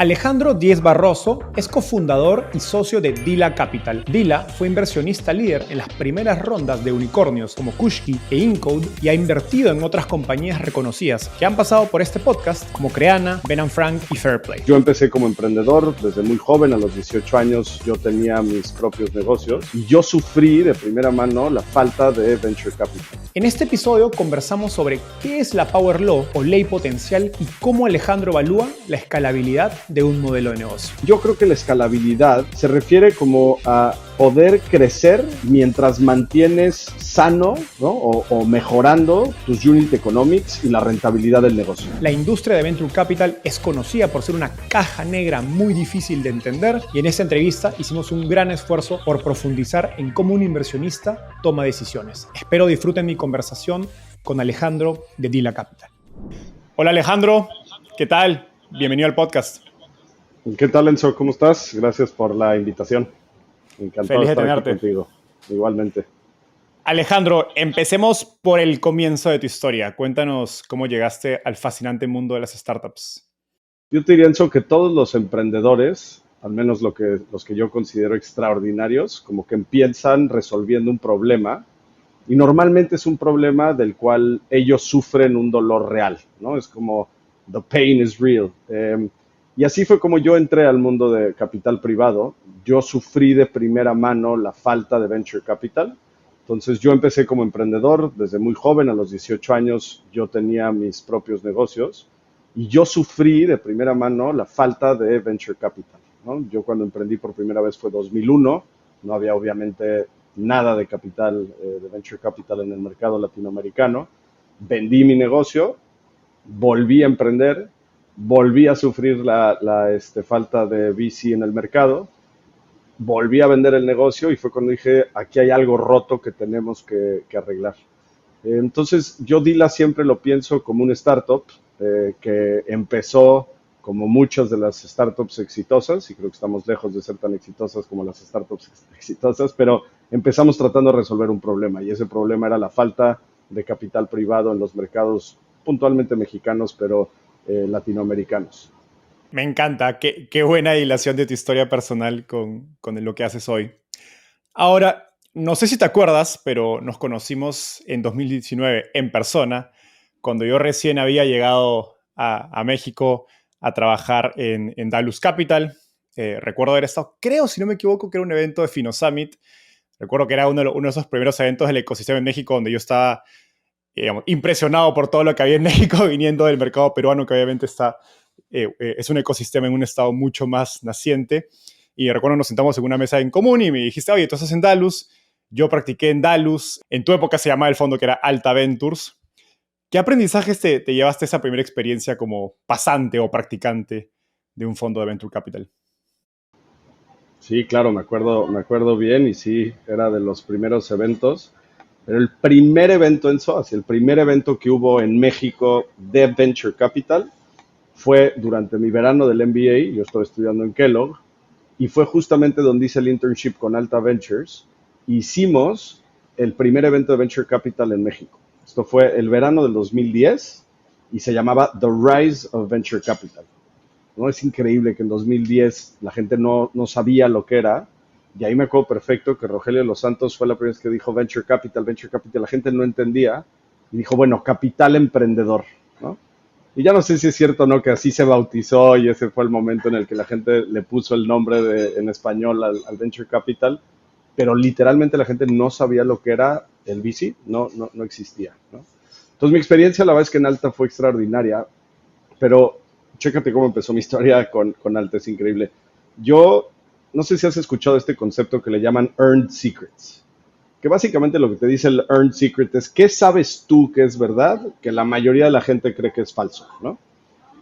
Alejandro Díez Barroso es cofundador y socio de Dila Capital. Dila fue inversionista líder en las primeras rondas de unicornios como Kushki e Incode y ha invertido en otras compañías reconocidas que han pasado por este podcast como Creana, Ben & Frank y Fairplay. Yo empecé como emprendedor desde muy joven, a los 18 años yo tenía mis propios negocios y yo sufrí de primera mano la falta de venture capital. En este episodio conversamos sobre qué es la Power Law o ley potencial y cómo Alejandro evalúa la escalabilidad de un modelo de negocio. Yo creo que la escalabilidad se refiere como a poder crecer mientras mantienes sano, ¿no? o mejorando tus unit economics y la rentabilidad del negocio. La industria de Venture Capital es conocida por ser una caja negra muy difícil de entender y en esta entrevista hicimos un gran esfuerzo por profundizar en cómo un inversionista toma decisiones. Espero disfruten mi conversación con Alejandro de Dila Capital. Hola Alejandro, ¿qué tal? Bienvenido al podcast. ¿Qué tal, Enzo? ¿Cómo estás? Gracias por la invitación. Encantado Feliz de estar tenerte aquí contigo. Igualmente. Alejandro, empecemos por el comienzo de tu historia. Cuéntanos cómo llegaste al fascinante mundo de las startups. Yo te diría, Enzo, que todos los emprendedores, al menos los que yo considero extraordinarios, como que empiezan resolviendo un problema y normalmente es un problema del cual ellos sufren un dolor real, ¿no? Es como the pain is real. Y así fue como yo entré al mundo de capital privado. Yo sufrí de primera mano la falta de venture capital. Entonces yo empecé como emprendedor desde muy joven, a los 18 años yo tenía mis propios negocios y yo sufrí de primera mano la falta de venture capital, ¿no? Yo cuando emprendí por primera vez fue 2001, no había obviamente nada de capital, de venture capital en el mercado latinoamericano. Vendí mi negocio, volví a emprender, volví a sufrir la falta de VC en el mercado, volví a vender el negocio y fue cuando dije, aquí hay algo roto que tenemos que arreglar. Entonces, yo Dila siempre lo pienso como un startup que empezó como muchas de las startups exitosas, y creo que estamos lejos de ser tan exitosas como las startups exitosas, pero empezamos tratando de resolver un problema, y ese problema era la falta de capital privado en los mercados puntualmente mexicanos, pero latinoamericanos. Me encanta, qué buena dilación de tu historia personal con lo que haces hoy. Ahora, no sé si te acuerdas, pero nos conocimos en 2019 en persona, cuando yo recién había llegado a México a trabajar en Dalus Capital. Recuerdo haber estado, creo, si no me equivoco, que era un evento de FinoSummit. Recuerdo que era uno de esos primeros eventos del ecosistema en México donde yo estaba impresionado por todo lo que había en México viniendo del mercado peruano, que obviamente es un ecosistema en un estado mucho más naciente. Y recuerdo nos sentamos en una mesa en común y me dijiste, oye, tú estás en Dalus, yo practiqué en Dalus, en tu época se llamaba el fondo que era Alta Ventures. ¿Qué aprendizajes te llevaste a esa primera experiencia como pasante o practicante de un fondo de Venture Capital? Sí, claro, me acuerdo bien y sí, era de los primeros eventos. Pero el primer evento en SOAS, el primer evento que hubo en México de Venture Capital fue durante mi verano del MBA, yo estaba estudiando en Kellogg, y fue justamente donde hice el internship con Alta Ventures. Hicimos el primer evento de Venture Capital en México. Esto fue el verano del 2010 y se llamaba The Rise of Venture Capital, ¿no? Es increíble que en 2010 la gente no sabía lo que era, y ahí me acuerdo perfecto que Rogelio de los Santos fue la primera vez que dijo Venture Capital, la gente no entendía, y dijo, bueno, capital emprendedor, ¿no? Y ya no sé si es cierto o no que así se bautizó y ese fue el momento en el que la gente le puso el nombre en español al Venture Capital, pero literalmente la gente no sabía lo que era el VC, no existía, ¿no? Entonces mi experiencia la verdad es que en Alta fue extraordinaria, pero chécate cómo empezó mi historia con Alta, es increíble. Yo no sé si has escuchado este concepto que le llaman Earned Secrets, que básicamente lo que te dice el Earned Secret es ¿qué sabes tú que es verdad que la mayoría de la gente cree que es falso, ¿no?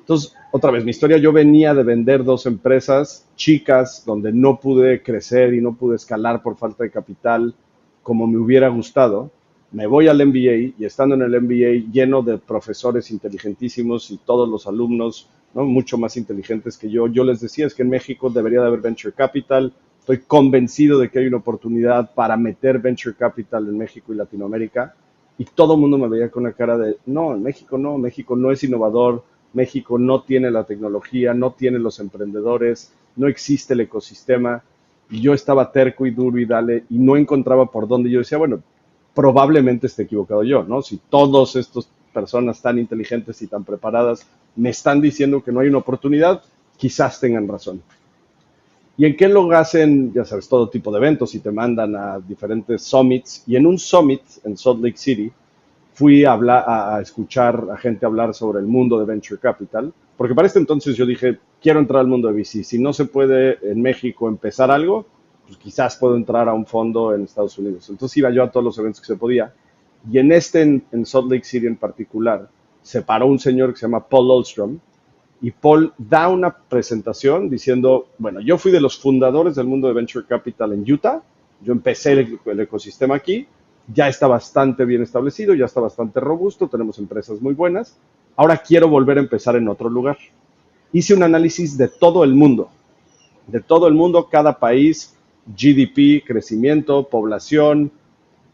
Entonces, otra vez, mi historia, yo venía de vender dos empresas chicas donde no pude crecer y no pude escalar por falta de capital como me hubiera gustado. Me voy al MBA y estando en el MBA lleno de profesores inteligentísimos y todos los alumnos, ¿no?, mucho más inteligentes que yo les decía, es que en México debería de haber Venture Capital. Estoy convencido de que hay una oportunidad para meter Venture Capital en México y Latinoamérica. Y todo el mundo me veía con una cara de, no, en México no es innovador, México no tiene la tecnología, no tiene los emprendedores, no existe el ecosistema. Y yo estaba terco y duro y dale, y no encontraba por dónde. Yo decía, bueno, probablemente esté equivocado yo, ¿no? Si todas estas personas tan inteligentes y tan preparadas me están diciendo que no hay una oportunidad, quizás tengan razón. ¿Y en qué lo hacen? Ya sabes, todo tipo de eventos y te mandan a diferentes summits. Y en un summit en Salt Lake City fui a escuchar a gente hablar sobre el mundo de Venture Capital, porque para este entonces yo dije, quiero entrar al mundo de VC. Si no se puede en México empezar algo, pues quizás puedo entrar a un fondo en Estados Unidos. Entonces iba yo a todos los eventos que se podía. Y en Salt Lake City en particular, se paró un señor que se llama Paul Ostrom, y Paul da una presentación diciendo, bueno, yo fui de los fundadores del mundo de Venture Capital en Utah, yo empecé el ecosistema aquí, ya está bastante bien establecido, ya está bastante robusto, tenemos empresas muy buenas, ahora quiero volver a empezar en otro lugar. Hice un análisis de todo el mundo, cada país, GDP, crecimiento, población,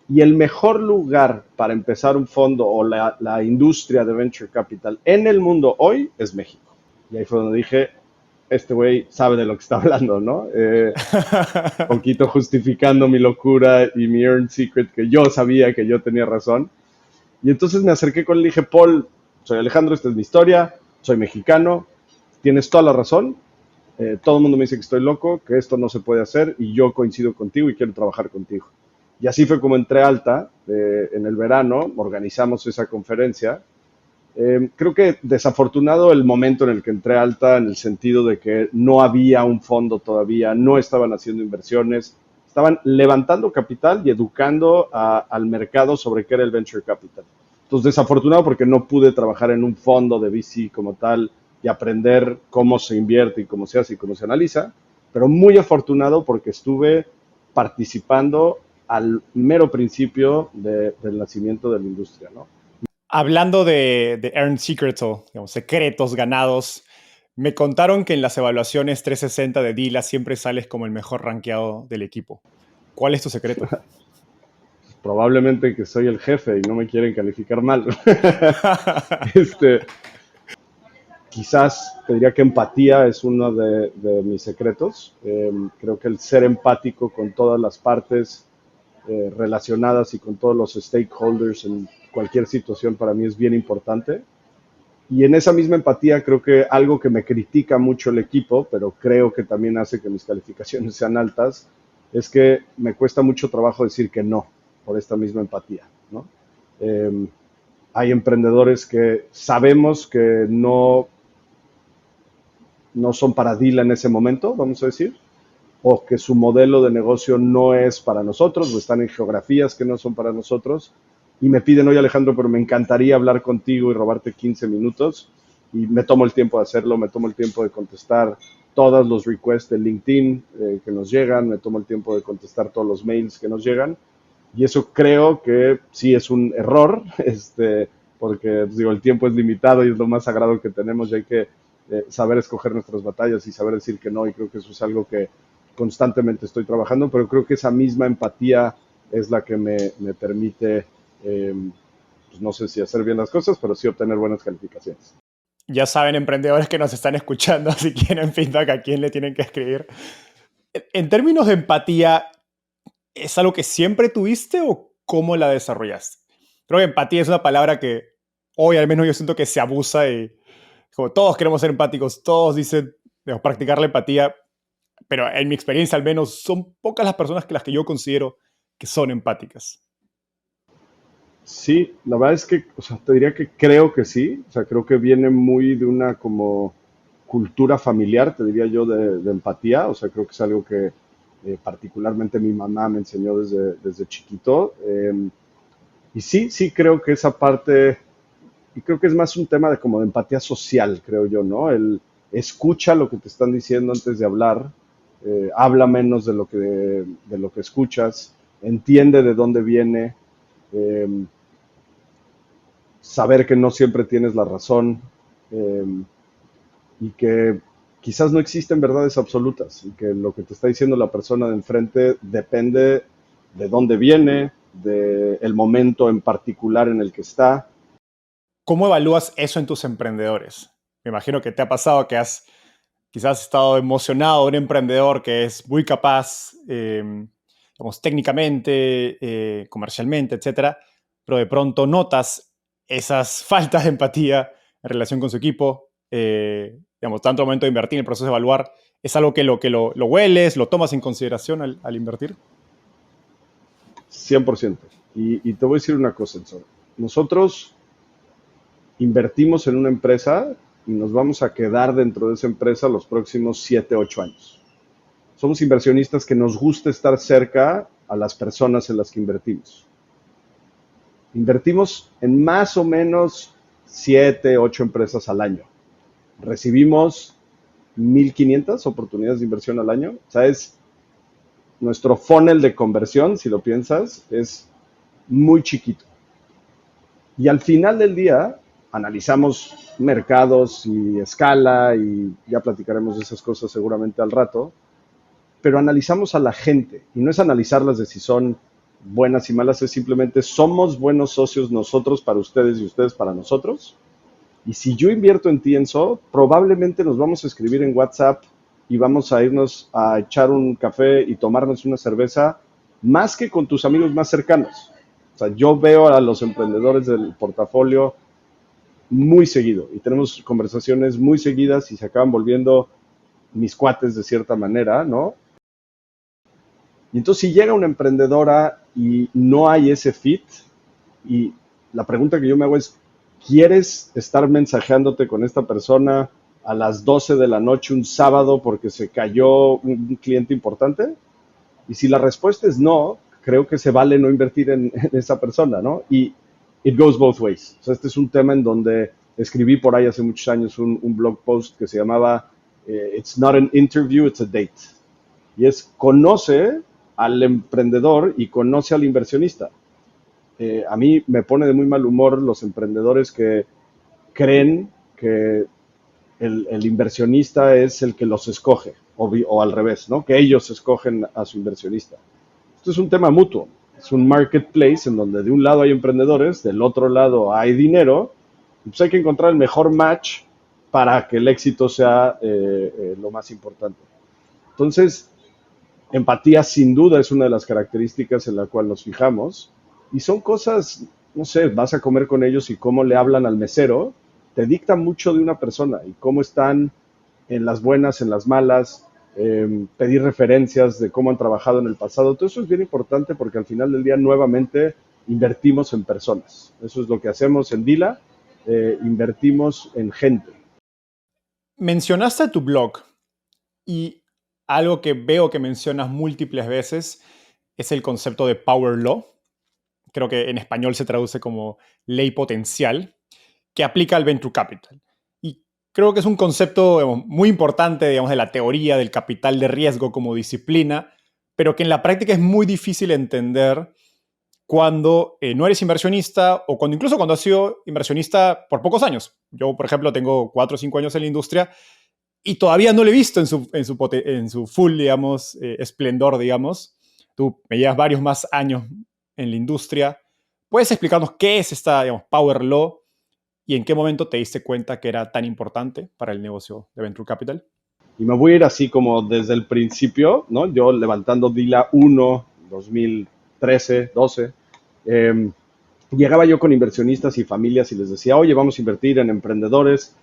y el mejor lugar para empezar un fondo o la industria de Venture Capital en el mundo hoy es México. Y ahí fue donde dije, este güey sabe de lo que está hablando, ¿no? Poquito justificando mi locura y mi earned secret, que yo sabía que yo tenía razón. Y entonces me acerqué con él y dije, Paul, soy Alejandro, esta es mi historia, soy mexicano, tienes toda la razón, todo el mundo me dice que estoy loco, que esto no se puede hacer y yo coincido contigo y quiero trabajar contigo. Y así fue como entré a Alta en el verano, organizamos esa conferencia. Creo que desafortunado el momento en el que entré a Alta, en el sentido de que no había un fondo todavía, no estaban haciendo inversiones, estaban levantando capital y educando al mercado sobre qué era el venture capital. Entonces, desafortunado porque no pude trabajar en un fondo de VC como tal y aprender cómo se invierte y cómo se hace y cómo se analiza, pero muy afortunado porque estuve participando al mero principio del nacimiento de la industria, ¿no? Hablando de Earned Secrets o digamos, secretos ganados, me contaron que en las evaluaciones 360 de Dila siempre sales como el mejor rankeado del equipo. ¿Cuál es tu secreto? Probablemente que soy el jefe y no me quieren calificar mal. este, Quizás te diría que empatía es uno de mis secretos. Creo que el ser empático con todas las partes relacionadas y con todos los stakeholders en cualquier situación para mí es bien importante. Y en esa misma empatía creo que algo que me critica mucho el equipo, pero creo que también hace que mis calificaciones sean altas, es que me cuesta mucho trabajo decir que no por esta misma empatía, ¿no? Eh, Hay emprendedores que sabemos que no son para deal en ese momento, vamos a decir, o que su modelo de negocio no es para nosotros, o están en geografías que no son para nosotros, y me piden, oye Alejandro, pero me encantaría hablar contigo y robarte 15 minutos, y me tomo el tiempo de hacerlo, me tomo el tiempo de contestar todos los requests de LinkedIn que nos llegan, me tomo el tiempo de contestar todos los mails que nos llegan, y eso creo que sí es un error, porque pues, digo, el tiempo es limitado y es lo más sagrado que tenemos y hay que saber escoger nuestras batallas y saber decir que no, y creo que eso es algo que constantemente estoy trabajando, pero creo que esa misma empatía es la que me permite, pues no sé si hacer bien las cosas, pero sí obtener buenas calificaciones. Ya saben, emprendedores que nos están escuchando, si quieren feedback, a quién le tienen que escribir. En términos de empatía, ¿es algo que siempre tuviste o cómo la desarrollaste? Creo que empatía es una palabra que hoy al menos yo siento que se abusa y como todos queremos ser empáticos, todos dicen digamos, practicar la empatía, pero en mi experiencia al menos son pocas las personas que las que yo considero que son empáticas. Sí, la verdad es que, o sea, te diría que creo que sí, o sea, creo que viene muy de una como cultura familiar, te diría yo, de empatía, o sea, creo que es algo que particularmente mi mamá me enseñó desde chiquito. Y sí, sí creo que esa parte, y creo que es más un tema de como de empatía social, creo yo, ¿no? El escucha lo que te están diciendo antes de hablar, habla menos de lo que escuchas, entiende de dónde viene, eh, saber que no siempre tienes la razón eh, y que quizás no existen verdades absolutas y que lo que te está diciendo la persona de enfrente depende de dónde viene, del momento en particular en el que está. ¿Cómo evalúas eso en tus emprendedores? me imagino que te ha pasado que has quizás estado emocionado de un emprendedor que es muy capaz, digamos, técnicamente, comercialmente, etcétera, pero de pronto notas esas faltas de empatía en relación con su equipo, digamos, tanto al momento de invertir, en el proceso de evaluar, ¿es algo que lo hueles, lo tomas en consideración al invertir? 100%. Y te voy a decir una cosa, Enzo. Nosotros invertimos en una empresa y nos vamos a quedar dentro de esa empresa los próximos 7, 8 años. Somos inversionistas que nos gusta estar cerca a las personas en las que invertimos. Invertimos en más o menos 7, 8 empresas al año. Recibimos 1,500 oportunidades de inversión al año. O sea, es nuestro funnel de conversión, si lo piensas, es muy chiquito. Y al final del día analizamos mercados y escala, y ya platicaremos de esas cosas seguramente al rato, pero analizamos a la gente, y no es analizarlas de si son buenas y malas, es simplemente somos buenos socios nosotros para ustedes y ustedes para nosotros. Y si yo invierto en ti, Enzo, probablemente nos vamos a escribir en WhatsApp y vamos a irnos a echar un café y tomarnos una cerveza más que con tus amigos más cercanos. O sea, yo veo a los emprendedores del portafolio muy seguido y tenemos conversaciones muy seguidas y se acaban volviendo mis cuates de cierta manera, ¿no? Y entonces si llega una emprendedora y no hay ese fit, y la pregunta que yo me hago es, ¿quieres estar mensajeándote con esta persona a las 12 de la noche un sábado porque se cayó un cliente importante? Y si la respuesta es no, creo que se vale no invertir en esa persona, ¿no? Y it goes both ways. O sea, este es un tema en donde escribí por ahí hace muchos años un blog post que se llamaba It's not an interview, it's a date. Y es conoce al emprendedor y conoce al inversionista. A mí me pone de muy mal humor los emprendedores que creen que el inversionista es el que los escoge, o al revés, ¿no? Que ellos escogen a su inversionista. Esto es un tema mutuo, es un marketplace en donde de un lado hay emprendedores, del otro lado hay dinero, y pues hay que encontrar el mejor match para que el éxito sea lo más importante. Entonces, empatía sin duda es una de las características en la cual nos fijamos, y son cosas, no sé, vas a comer con ellos y cómo le hablan al mesero, te dicta mucho de una persona y cómo están en las buenas, en las malas, pedir referencias de cómo han trabajado en el pasado. Todo eso es bien importante porque al final del día nuevamente invertimos en personas. Eso es lo que hacemos en Dila, invertimos en gente. Mencionaste tu blog y algo que veo que mencionas múltiples veces es el concepto de Power Law. Creo que en español se traduce como ley potencial, que aplica al venture capital. Y creo que es un concepto, digamos, muy importante, digamos, de la teoría del capital de riesgo como disciplina, pero que en la práctica es muy difícil entender cuando no eres inversionista o cuando incluso cuando has sido inversionista por pocos años. Yo, por ejemplo, tengo 4 o 5 años en la industria y todavía no lo he visto en su full, digamos, esplendor, digamos. Tú me llevas varios más años en la industria. ¿Puedes explicarnos qué es esta, digamos, Power Law y en qué momento te diste cuenta que era tan importante para el negocio de Venture Capital? Y me voy a ir así como desde el principio, ¿no? Yo levantando Dila 1, 2013, 12, eh, llegaba yo con inversionistas y familias y les decía, oye, vamos a invertir en emprendedores.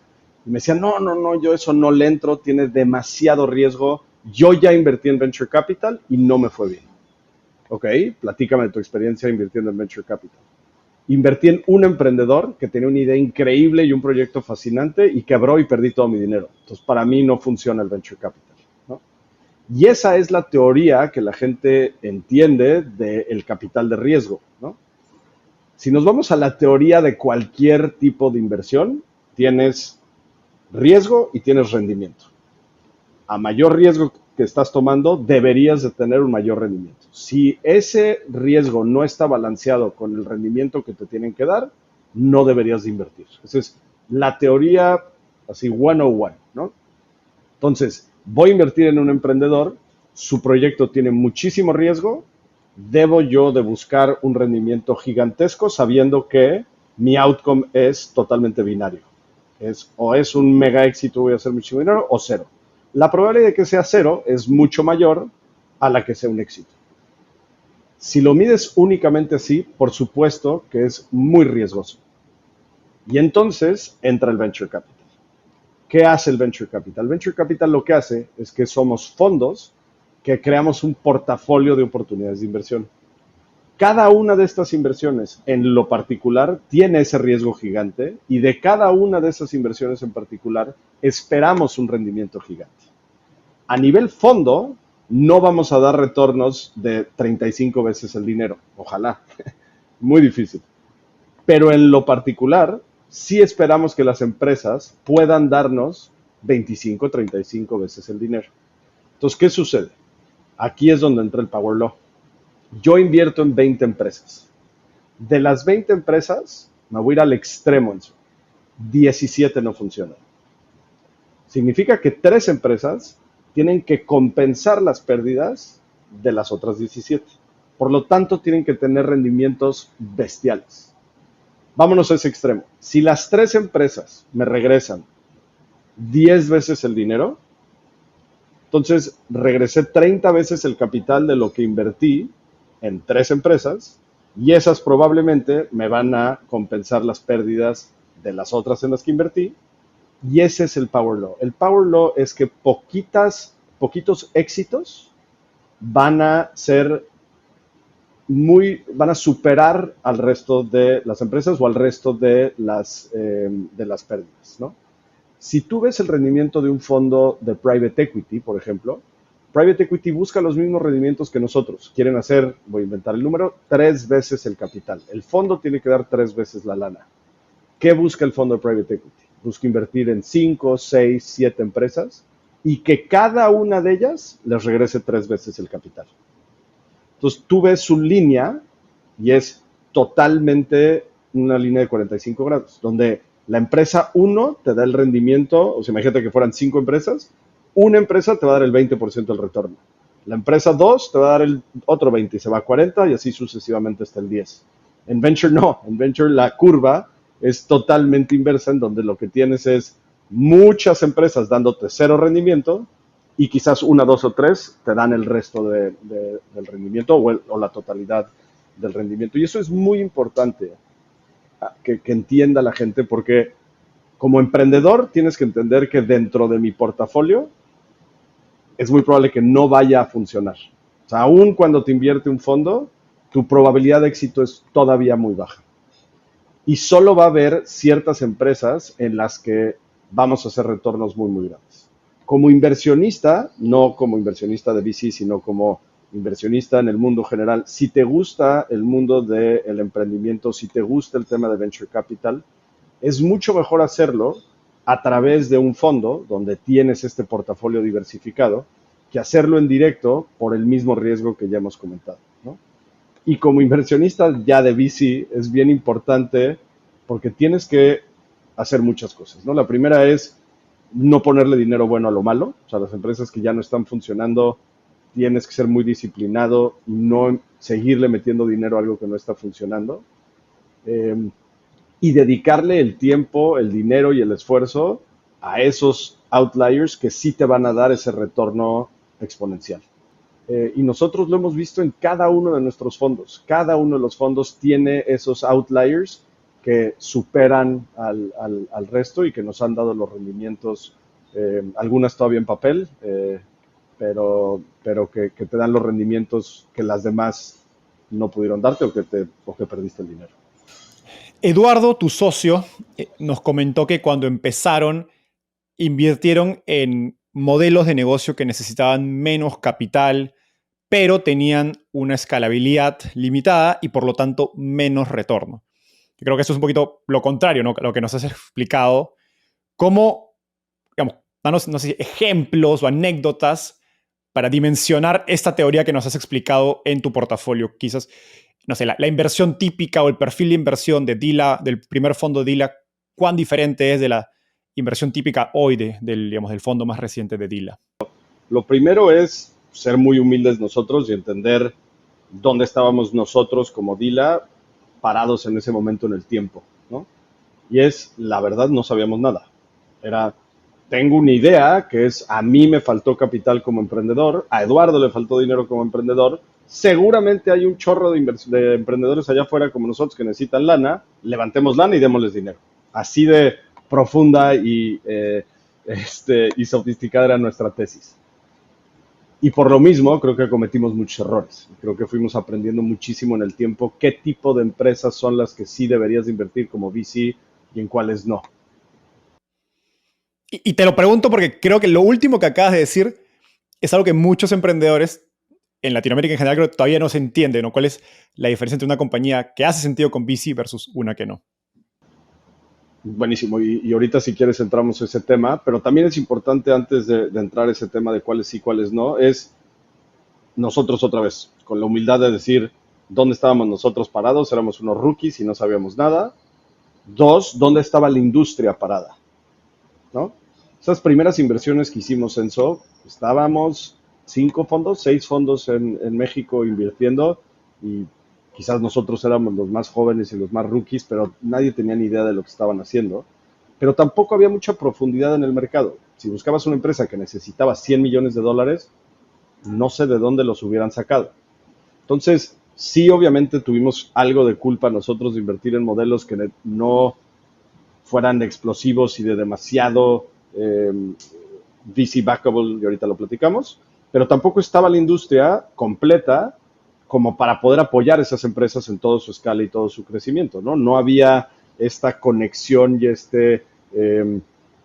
Y me decían, no, no, no, yo eso no le entro, tiene demasiado riesgo. Yo ya invertí en Venture Capital y no me fue bien. Ok, platícame de tu experiencia invirtiendo en Venture Capital. Invertí en un emprendedor que tenía una idea increíble y un proyecto fascinante y quebró y perdí todo mi dinero. Entonces, para mí no funciona el Venture Capital, ¿no? Y esa es la teoría que la gente entiende del capital de riesgo, ¿no? Si nos vamos a la teoría de cualquier tipo de inversión, tienes riesgo y tienes rendimiento. A mayor riesgo que estás tomando, deberías de tener un mayor rendimiento. Si ese riesgo no está balanceado con el rendimiento que te tienen que dar, no deberías de invertir. Esa es la teoría así 101, ¿no? Entonces, voy a invertir en un emprendedor, su proyecto tiene muchísimo riesgo, debo yo de buscar un rendimiento gigantesco sabiendo que mi outcome es totalmente binario. es un mega éxito, voy a hacer mucho dinero, o cero. La probabilidad de que sea cero es mucho mayor a la que sea un éxito. Si lo mides únicamente así, por supuesto que es muy riesgoso. Y entonces entra el Venture Capital. ¿Qué hace el Venture Capital? El Venture Capital lo que hace es que somos fondos que creamos un portafolio de oportunidades de inversión. Cada una de estas inversiones en lo particular tiene ese riesgo gigante y de cada una de esas inversiones en particular esperamos un rendimiento gigante. A nivel fondo, no vamos a dar retornos de 35 veces el dinero, ojalá, muy difícil. Pero en lo particular, sí esperamos que las empresas puedan darnos 25, 35 veces el dinero. Entonces, ¿qué sucede? Aquí es donde entra el Power Law. Yo invierto en 20 empresas. De las 20 empresas, me voy a ir al extremo en eso. 17 no funcionan. Significa que 3 empresas tienen que compensar las pérdidas de las otras 17. Por lo tanto, tienen que tener rendimientos bestiales. Vámonos a ese extremo. Si las 3 empresas me regresan 10 veces el dinero, entonces regresé 30 veces el capital de lo que invertí en 3 empresas y esas probablemente me van a compensar las pérdidas de las otras en las que invertí. Y ese es el Power Law. El Power Law es que poquitos éxitos van a superar al resto de las empresas o al resto de las pérdidas, ¿no? Si tú ves el rendimiento de un fondo de private equity, por ejemplo, private equity busca los mismos rendimientos que nosotros. Quieren hacer, voy a inventar el número, 3 veces el capital. El fondo tiene que dar 3 veces la lana. ¿Qué busca el fondo de private equity? Busca invertir en 5, 6, 7 empresas y que cada una de ellas les regrese 3 veces el capital. Entonces tú ves su línea y es totalmente una línea de 45 grados, donde la empresa 1 te da el rendimiento, o sea, imagínate que fueran 5 empresas, una empresa te va a dar el 20% del retorno. La empresa 2 te va a dar el otro 20 y se va a 40 y así sucesivamente hasta el 10. En Venture no, en Venture la curva es totalmente inversa, en donde lo que tienes es muchas empresas dándote 0 rendimiento y quizás 1, 2 o 3 te dan el resto del rendimiento o la totalidad del rendimiento. Y eso es muy importante que entienda la gente, porque como emprendedor tienes que entender que dentro de mi portafolio es muy probable que no vaya a funcionar. O sea, aún cuando te invierte un fondo, tu probabilidad de éxito es todavía muy baja. Y solo va a haber ciertas empresas en las que vamos a hacer retornos muy, muy grandes. Como inversionista, no como inversionista de VC, sino como inversionista en el mundo general, si te gusta el mundo del emprendimiento, si te gusta el tema de Venture Capital, es mucho mejor hacerlo a través de un fondo donde tienes este portafolio diversificado que hacerlo en directo por el mismo riesgo que ya hemos comentado, ¿no? Y como inversionista ya de VC es bien importante porque tienes que hacer muchas cosas, ¿no? La primera es no ponerle dinero bueno a lo malo. O sea, las empresas que ya no están funcionando, tienes que ser muy disciplinado y no seguirle metiendo dinero a algo que no está funcionando. Y dedicarle el tiempo, el dinero y el esfuerzo a esos outliers que sí te van a dar ese retorno exponencial. Y nosotros lo hemos visto en cada uno de nuestros fondos. Cada uno de los fondos tiene esos outliers que superan al resto y que nos han dado los rendimientos, algunas todavía en papel, pero que te dan los rendimientos que las demás no pudieron darte o que perdiste el dinero. Eduardo, tu socio, nos comentó que cuando empezaron, invirtieron en modelos de negocio que necesitaban menos capital, pero tenían una escalabilidad limitada y por lo tanto menos retorno. Yo creo que eso es un poquito lo contrario, ¿no? Lo que nos has explicado. ¿Cómo, digamos, danos, no sé, ejemplos o anécdotas para dimensionar esta teoría que nos has explicado en tu portafolio? Quizás, no sé, la inversión típica o el perfil de inversión de Dila, del primer fondo de Dila, ¿cuán diferente es de la inversión típica hoy del fondo más reciente de Dila? Lo primero es ser muy humildes nosotros y entender dónde estábamos nosotros como Dila parados en ese momento en el tiempo, ¿no? Y la verdad, no sabíamos nada. Era, tengo una idea que es, a mí me faltó capital como emprendedor, a Eduardo le faltó dinero como emprendedor, seguramente hay un chorro de emprendedores allá afuera como nosotros que necesitan lana, levantemos lana y démosles dinero. Así de profunda y sofisticada era nuestra tesis. Y por lo mismo, creo que cometimos muchos errores. Creo que fuimos aprendiendo muchísimo en el tiempo qué tipo de empresas son las que sí deberías invertir como VC y en cuáles no. Y te lo pregunto porque creo que lo último que acabas de decir es algo que muchos emprendedores en Latinoamérica en general creo que todavía no se entiende, ¿no? ¿Cuál es la diferencia entre una compañía que hace sentido con VC versus una que no? Buenísimo. Y ahorita si quieres entramos a ese tema, pero también es importante antes de entrar a ese tema de cuáles sí, cuáles no, es nosotros otra vez, con la humildad de decir dónde estábamos nosotros parados, éramos unos rookies y no sabíamos nada. Dos, dónde estaba la industria parada, ¿no? Esas primeras inversiones que hicimos en SO, estábamos 5 fondos, 6 fondos en México invirtiendo y quizás nosotros éramos los más jóvenes y los más rookies, pero nadie tenía ni idea de lo que estaban haciendo. Pero tampoco había mucha profundidad en el mercado. Si buscabas una empresa que necesitaba 100 millones de dólares, no sé de dónde los hubieran sacado. Entonces, sí, obviamente tuvimos algo de culpa nosotros de invertir en modelos que no fueran explosivos y de demasiado VC backable, y ahorita lo platicamos, pero tampoco estaba la industria completa como para poder apoyar esas empresas en toda su escala y todo su crecimiento, ¿no? No había esta conexión y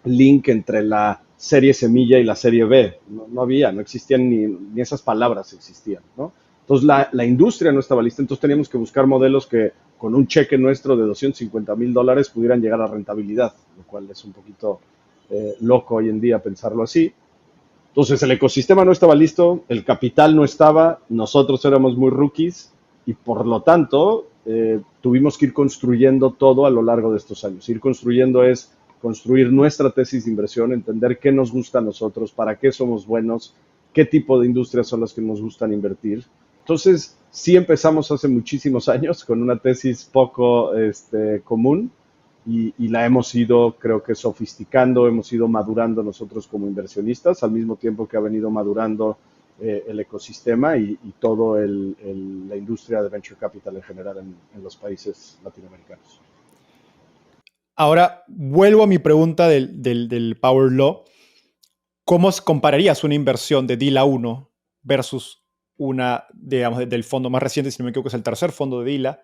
link entre la serie semilla y la serie B. No había, no existían ni esas palabras existían, ¿no? Entonces la industria no estaba lista, entonces teníamos que buscar modelos que con un cheque nuestro de $250,000 pudieran llegar a rentabilidad, lo cual es un poquito loco hoy en día pensarlo así. Entonces el ecosistema no estaba listo, el capital no estaba, nosotros éramos muy rookies y por lo tanto tuvimos que ir construyendo todo a lo largo de estos años. Ir construyendo es construir nuestra tesis de inversión, entender qué nos gusta a nosotros, para qué somos buenos, qué tipo de industrias son las que nos gustan invertir. Entonces, sí empezamos hace muchísimos años con una tesis poco común y la hemos ido, creo que, sofisticando, hemos ido madurando nosotros como inversionistas, al mismo tiempo que ha venido madurando el ecosistema y todo la industria de venture capital en general en los países latinoamericanos. Ahora, vuelvo a mi pregunta del Power Law. ¿Cómo compararías una inversión de Dila 1 versus una, digamos, del fondo más reciente, si no me equivoco, es el tercer fondo de Dila,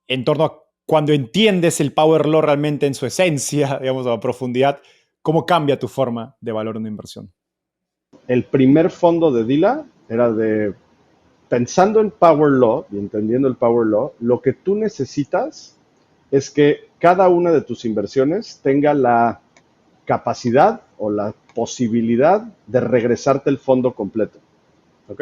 en torno a cuando entiendes el Power Law realmente en su esencia, digamos, a profundidad, cómo cambia tu forma de valorar una inversión? El primer fondo de Dila era pensando en Power Law y entendiendo el Power Law, lo que tú necesitas es que cada una de tus inversiones tenga la capacidad o la posibilidad de regresarte el fondo completo. ¿Ok?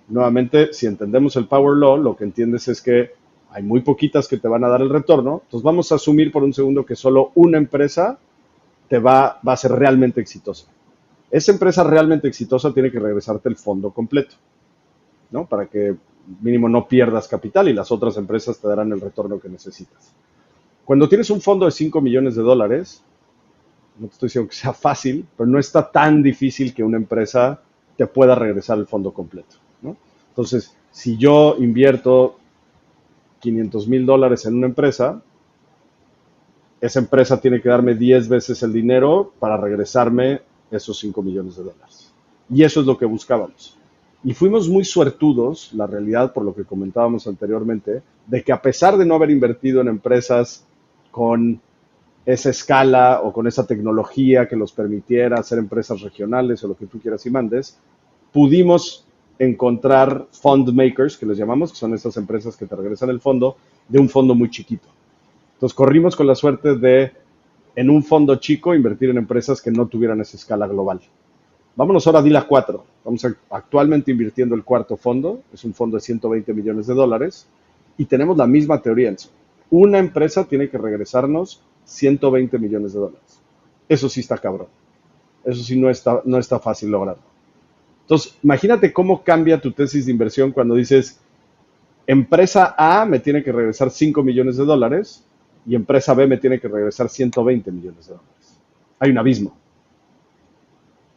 Nuevamente, si entendemos el Power Law, lo que entiendes es que hay muy poquitas que te van a dar el retorno. Entonces vamos a asumir por un segundo que solo una empresa va a ser realmente exitosa. Esa empresa realmente exitosa tiene que regresarte el fondo completo, ¿no? Para que mínimo no pierdas capital y las otras empresas te darán el retorno que necesitas. Cuando tienes un fondo de 5 millones de dólares, no te estoy diciendo que sea fácil, pero no está tan difícil que una empresa te pueda regresar el fondo completo, ¿no? Entonces, si yo invierto $500,000 en una empresa, esa empresa tiene que darme 10 veces el dinero para regresarme esos 5 millones de dólares. Y eso es lo que buscábamos. Y fuimos muy suertudos, la realidad, por lo que comentábamos anteriormente, de que a pesar de no haber invertido en empresas con esa escala o con esa tecnología que los permitiera hacer empresas regionales o lo que tú quieras y mandes, pudimos encontrar fund makers, que les llamamos, que son esas empresas que te regresan el fondo, de un fondo muy chiquito. Entonces corrimos con la suerte de, en un fondo chico, invertir en empresas que no tuvieran esa escala global. Vámonos ahora a Dila 4. Vamos actualmente invirtiendo el cuarto fondo, es un fondo de 120 millones de dólares, y tenemos la misma teoría en eso. Una empresa tiene que regresarnos 120 millones de dólares. Eso sí está cabrón. Eso sí no está fácil lograrlo. Entonces, imagínate cómo cambia tu tesis de inversión cuando dices, empresa A me tiene que regresar 5 millones de dólares y empresa B me tiene que regresar 120 millones de dólares. hay un abismo.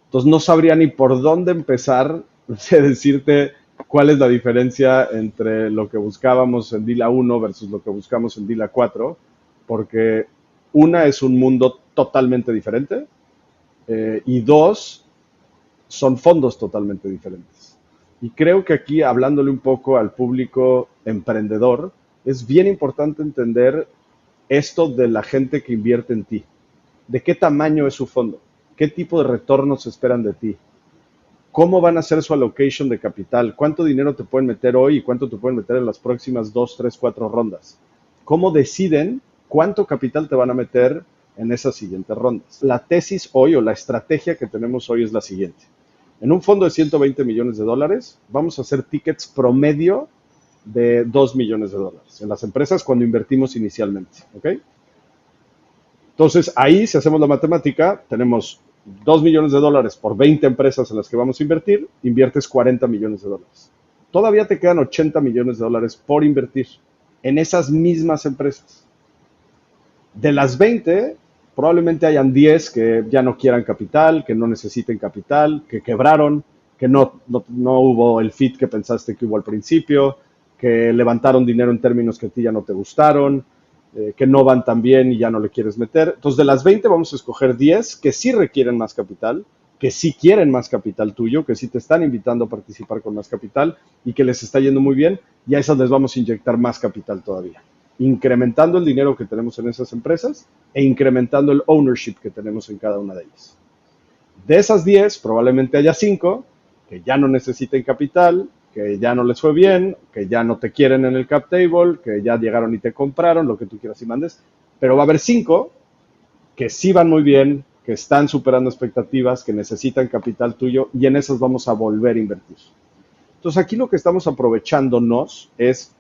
Entonces no sabría ni por dónde empezar a decirte cuál es la diferencia entre lo que buscábamos en Dila 1 versus lo que buscamos en Dila 4, porque una es un mundo totalmente diferente y dos, son fondos totalmente diferentes. Y creo que aquí, hablándole un poco al público emprendedor, es bien importante entender esto de la gente que invierte en ti. ¿De qué tamaño es su fondo? ¿Qué tipo de retornos esperan de ti? ¿Cómo van a hacer su allocation de capital? ¿Cuánto dinero te pueden meter hoy y cuánto te pueden meter en las próximas 2, 3, 4 rondas? ¿Cómo deciden cuánto capital te van a meter en esas siguientes rondas? La tesis hoy o la estrategia que tenemos hoy es la siguiente. En un fondo de 120 millones de dólares, vamos a hacer tickets promedio de 2 millones de dólares en las empresas cuando invertimos inicialmente. ¿Ok? Entonces, ahí, si hacemos la matemática, tenemos 2 millones de dólares por 20 empresas en las que vamos a invertir, inviertes 40 millones de dólares. Todavía te quedan 80 millones de dólares por invertir en esas mismas empresas. De las 20, probablemente hayan 10 que ya no quieran capital, que no necesiten capital, que quebraron, que no hubo el fit que pensaste que hubo al principio, que levantaron dinero en términos que a ti ya no te gustaron, que no van tan bien y ya no le quieres meter. Entonces, de las 20 vamos a escoger 10 que sí requieren más capital, que sí quieren más capital tuyo, que sí te están invitando a participar con más capital y que les está yendo muy bien, y a esas les vamos a inyectar más capital todavía, incrementando el dinero que tenemos en esas empresas e incrementando el ownership que tenemos en cada una de ellas. De esas 10, probablemente haya 5 que ya no necesiten capital, que ya no les fue bien, que ya no te quieren en el cap table, que ya llegaron y te compraron, lo que tú quieras y mandes, pero va a haber 5 que sí van muy bien, que están superando expectativas, que necesitan capital tuyo y en esas vamos a volver a invertir. Entonces aquí lo que estamos aprovechándonos es,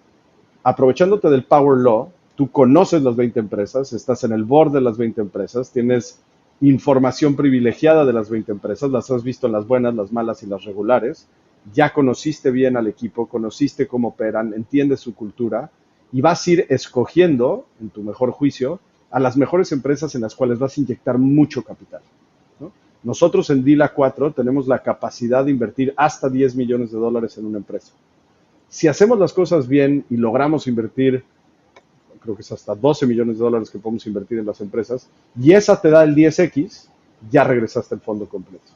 aprovechándote del Power Law, tú conoces las 20 empresas, estás en el board de las 20 empresas, tienes información privilegiada de las 20 empresas, las has visto en las buenas, las malas y las regulares, ya conociste bien al equipo, conociste cómo operan, entiendes su cultura y vas a ir escogiendo, en tu mejor juicio, a las mejores empresas en las cuales vas a inyectar mucho capital, ¿no? Nosotros en Dila 4 tenemos la capacidad de invertir hasta 10 millones de dólares en una empresa. Si hacemos las cosas bien y logramos invertir, creo que es hasta 12 millones de dólares que podemos invertir en las empresas, y esa te da el 10X, ya regresaste el fondo completo.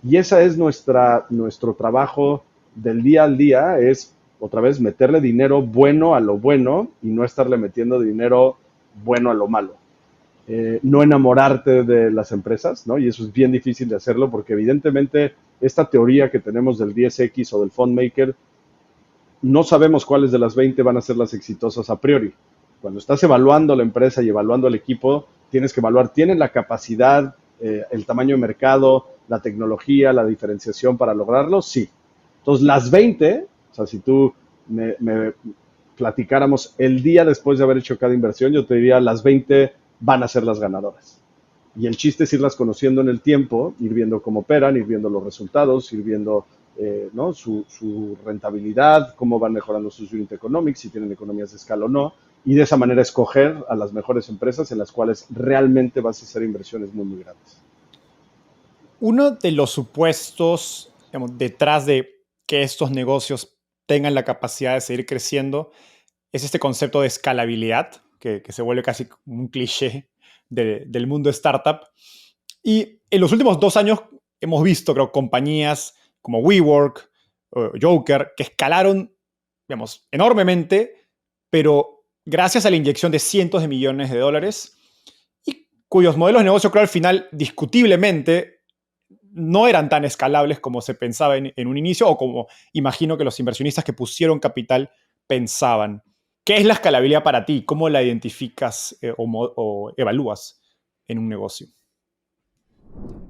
Y esa es nuestro trabajo del día al día, es otra vez meterle dinero bueno a lo bueno y no estarle metiendo dinero bueno a lo malo. No enamorarte de las empresas, ¿no? Y eso es bien difícil de hacerlo porque evidentemente esta teoría que tenemos del 10X o del fund maker, no sabemos cuáles de las 20 van a ser las exitosas a priori. Cuando estás evaluando la empresa y evaluando el equipo, tienes que evaluar, ¿tienen la capacidad, el tamaño de mercado, la tecnología, la diferenciación para lograrlo? Sí. Entonces, las 20, o sea, si tú me platicáramos el día después de haber hecho cada inversión, yo te diría, las 20 van a ser las ganadoras. Y el chiste es irlas conociendo en el tiempo, ir viendo cómo operan, ir viendo los resultados, ir viendo ¿no? su rentabilidad, cómo van mejorando sus unit economics, si tienen economías de escala o no, y de esa manera escoger a las mejores empresas en las cuales realmente vas a hacer inversiones muy, muy grandes. Uno de los supuestos, digamos, detrás de que estos negocios tengan la capacidad de seguir creciendo es este concepto de escalabilidad, que se vuelve casi un cliché del mundo startup. Y en los últimos 2 años hemos visto, creo, compañías como WeWork, Joker, que escalaron, digamos, enormemente, pero gracias a la inyección de cientos de millones de dólares y cuyos modelos de negocio, creo, al final, discutiblemente, no eran tan escalables como se pensaba en un inicio o como imagino que los inversionistas que pusieron capital pensaban. ¿Qué es la escalabilidad para ti? ¿Cómo la identificas o evalúas en un negocio?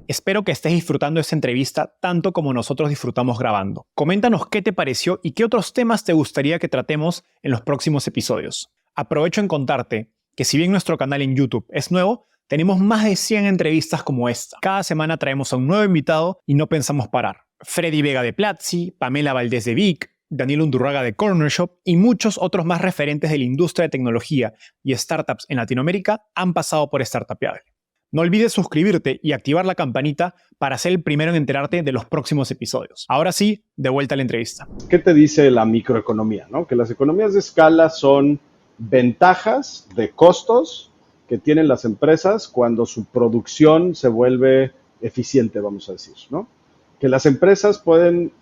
Espero que estés disfrutando esta entrevista tanto como nosotros disfrutamos grabando. Coméntanos qué te pareció y qué otros temas te gustaría que tratemos en los próximos episodios. Aprovecho en contarte que si bien nuestro canal en YouTube es nuevo, tenemos más de 100 entrevistas como esta. Cada semana traemos a un nuevo invitado y no pensamos parar. Freddy Vega de Platzi, Pamela Valdés de Vic, Daniel Undurraga de Corner Shop y muchos otros más referentes de la industria de tecnología y startups en Latinoamérica han pasado por Startupeable. No olvides suscribirte y activar la campanita para ser el primero en enterarte de los próximos episodios. Ahora sí, de vuelta a la entrevista. ¿Qué te dice la microeconomía, no? Que las economías de escala son ventajas de costos que tienen las empresas cuando su producción se vuelve eficiente, vamos a decir, ¿no? Que las empresas pueden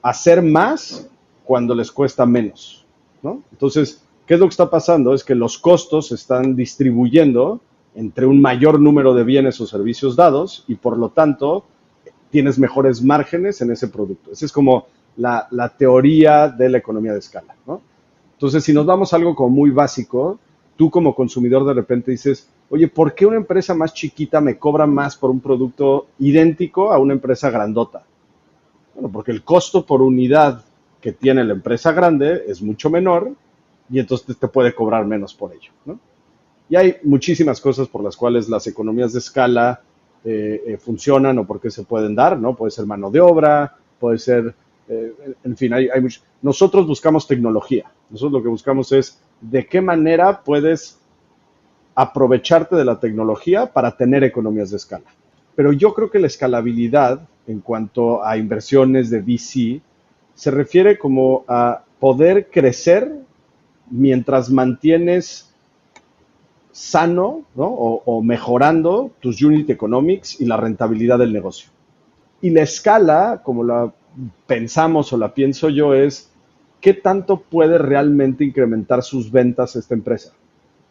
hacer más cuando les cuesta menos, ¿no? Entonces, ¿qué es lo que está pasando? Es que los costos se están distribuyendo entre un mayor número de bienes o servicios dados y por lo tanto tienes mejores márgenes en ese producto. Esa es como la teoría de la economía de escala, ¿no? Entonces, si nos vamos a algo como muy básico, tú como consumidor de repente dices, oye, ¿por qué una empresa más chiquita me cobra más por un producto idéntico a una empresa grandota? Bueno, porque el costo por unidad que tiene la empresa grande es mucho menor y entonces te puede cobrar menos por ello, ¿no? Y hay muchísimas cosas por las cuales las economías de escala funcionan o por qué se pueden dar, ¿no? Puede ser mano de obra, puede ser, en fin, hay mucho. Nosotros buscamos tecnología. Nosotros lo que buscamos es de qué manera puedes aprovecharte de la tecnología para tener economías de escala. Pero yo creo que la escalabilidad en cuanto a inversiones de VC se refiere como a poder crecer mientras mantienes sano, ¿no? o mejorando tus unit economics y la rentabilidad del negocio. Y la escala, como la pensamos o la pienso yo, es qué tanto puede realmente incrementar sus ventas esta empresa.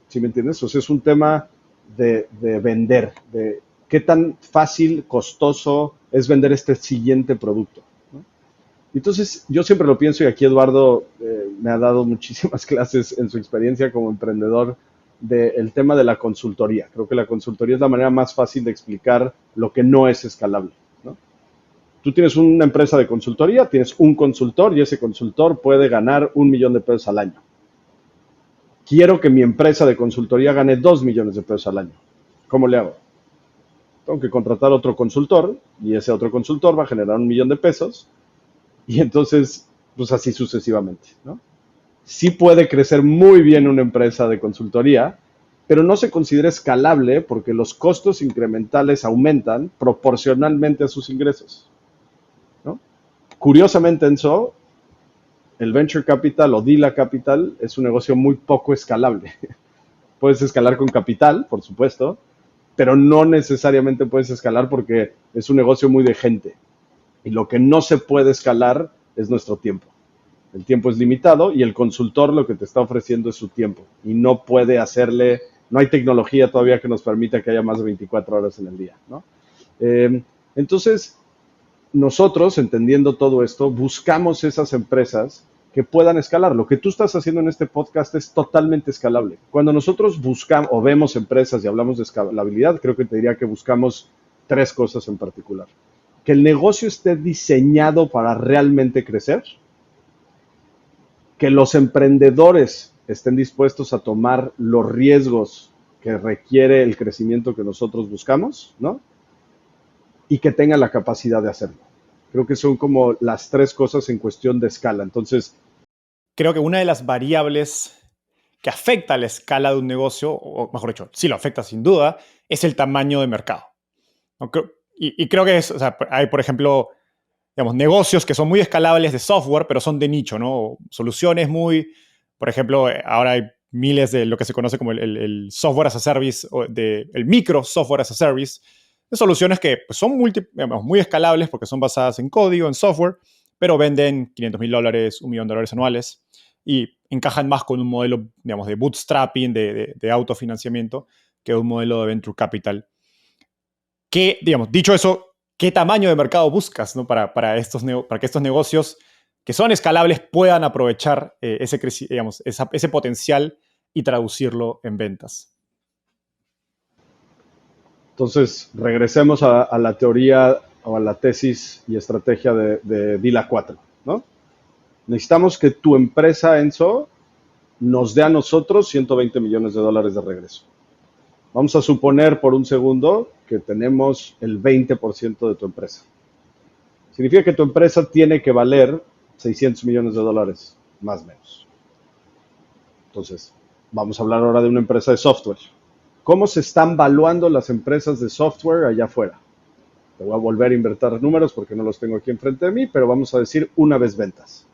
¿Sí me entiendes? O sea, es un tema de vender, de qué tan fácil, costoso es vender este siguiente producto, ¿no? Entonces, yo siempre lo pienso y aquí Eduardo me ha dado muchísimas clases en su experiencia como emprendedor del tema de la consultoría. Creo que la consultoría es la manera más fácil de explicar lo que no es escalable, ¿no? Tú tienes una empresa de consultoría, tienes un consultor y ese consultor puede ganar $1,000,000 al año. Quiero que mi empresa de consultoría gane $2,000,000 al año. ¿Cómo le hago? Tengo que contratar otro consultor y ese otro consultor va a generar $1,000,000 y entonces, pues así sucesivamente, ¿no? Sí puede crecer muy bien una empresa de consultoría, pero no se considera escalable porque los costos incrementales aumentan proporcionalmente a sus ingresos, ¿no? Curiosamente, Enzo, el venture capital o Dila Capital es un negocio muy poco escalable. Puedes escalar con capital, por supuesto, pero no necesariamente puedes escalar porque es un negocio muy de gente. Y lo que no se puede escalar es nuestro tiempo. El tiempo es limitado y el consultor lo que te está ofreciendo es su tiempo. Y no puede hacerle, no hay tecnología todavía que nos permita que haya más de 24 horas en el día, ¿no? Entonces, nosotros, entendiendo todo esto, buscamos esas empresas que puedan escalar. Lo que tú estás haciendo en este podcast es totalmente escalable. Cuando nosotros buscamos o vemos empresas y hablamos de escalabilidad, creo que te diría que buscamos tres cosas en particular. Que el negocio esté diseñado para realmente crecer, que los emprendedores estén dispuestos a tomar los riesgos que requiere el crecimiento que nosotros buscamos, ¿no? Y que tengan la capacidad de hacerlo. Creo que son como las tres cosas en cuestión de escala. Entonces, creo que una de las variables que afecta a la escala de un negocio, o mejor dicho, sí lo afecta sin duda, es el tamaño de mercado. ¿No? Y creo que es, o sea, hay, por ejemplo, digamos, negocios que son muy escalables de software, pero son de nicho, ¿no? Soluciones muy, por ejemplo, ahora hay miles de lo que se conoce como el software as a service, o el micro software as a service, de soluciones que pues, son digamos, muy escalables porque son basadas en código, en software, pero venden $500,000, $1,000,000 anuales y encajan más con un modelo, digamos, de bootstrapping, de autofinanciamiento, que un modelo de venture capital. Que, digamos, dicho eso, ¿qué tamaño de mercado buscas, ¿no? para que estos negocios que son escalables puedan aprovechar ese potencial y traducirlo en ventas? Entonces, regresemos a la teoría o a la tesis y estrategia de Dila 4, ¿no? Necesitamos que tu empresa, Enzo, nos dé a nosotros $120,000,000 de regreso. Vamos a suponer por un segundo que tenemos el 20% de tu empresa. Significa que tu empresa tiene que valer $600,000,000, más o menos. Entonces, vamos a hablar ahora de una empresa de software. cómo se están valuando las empresas de software allá afuera. Te voy a volver a invertir números porque no los tengo aquí enfrente de mí, pero vamos a decir una vez ventas.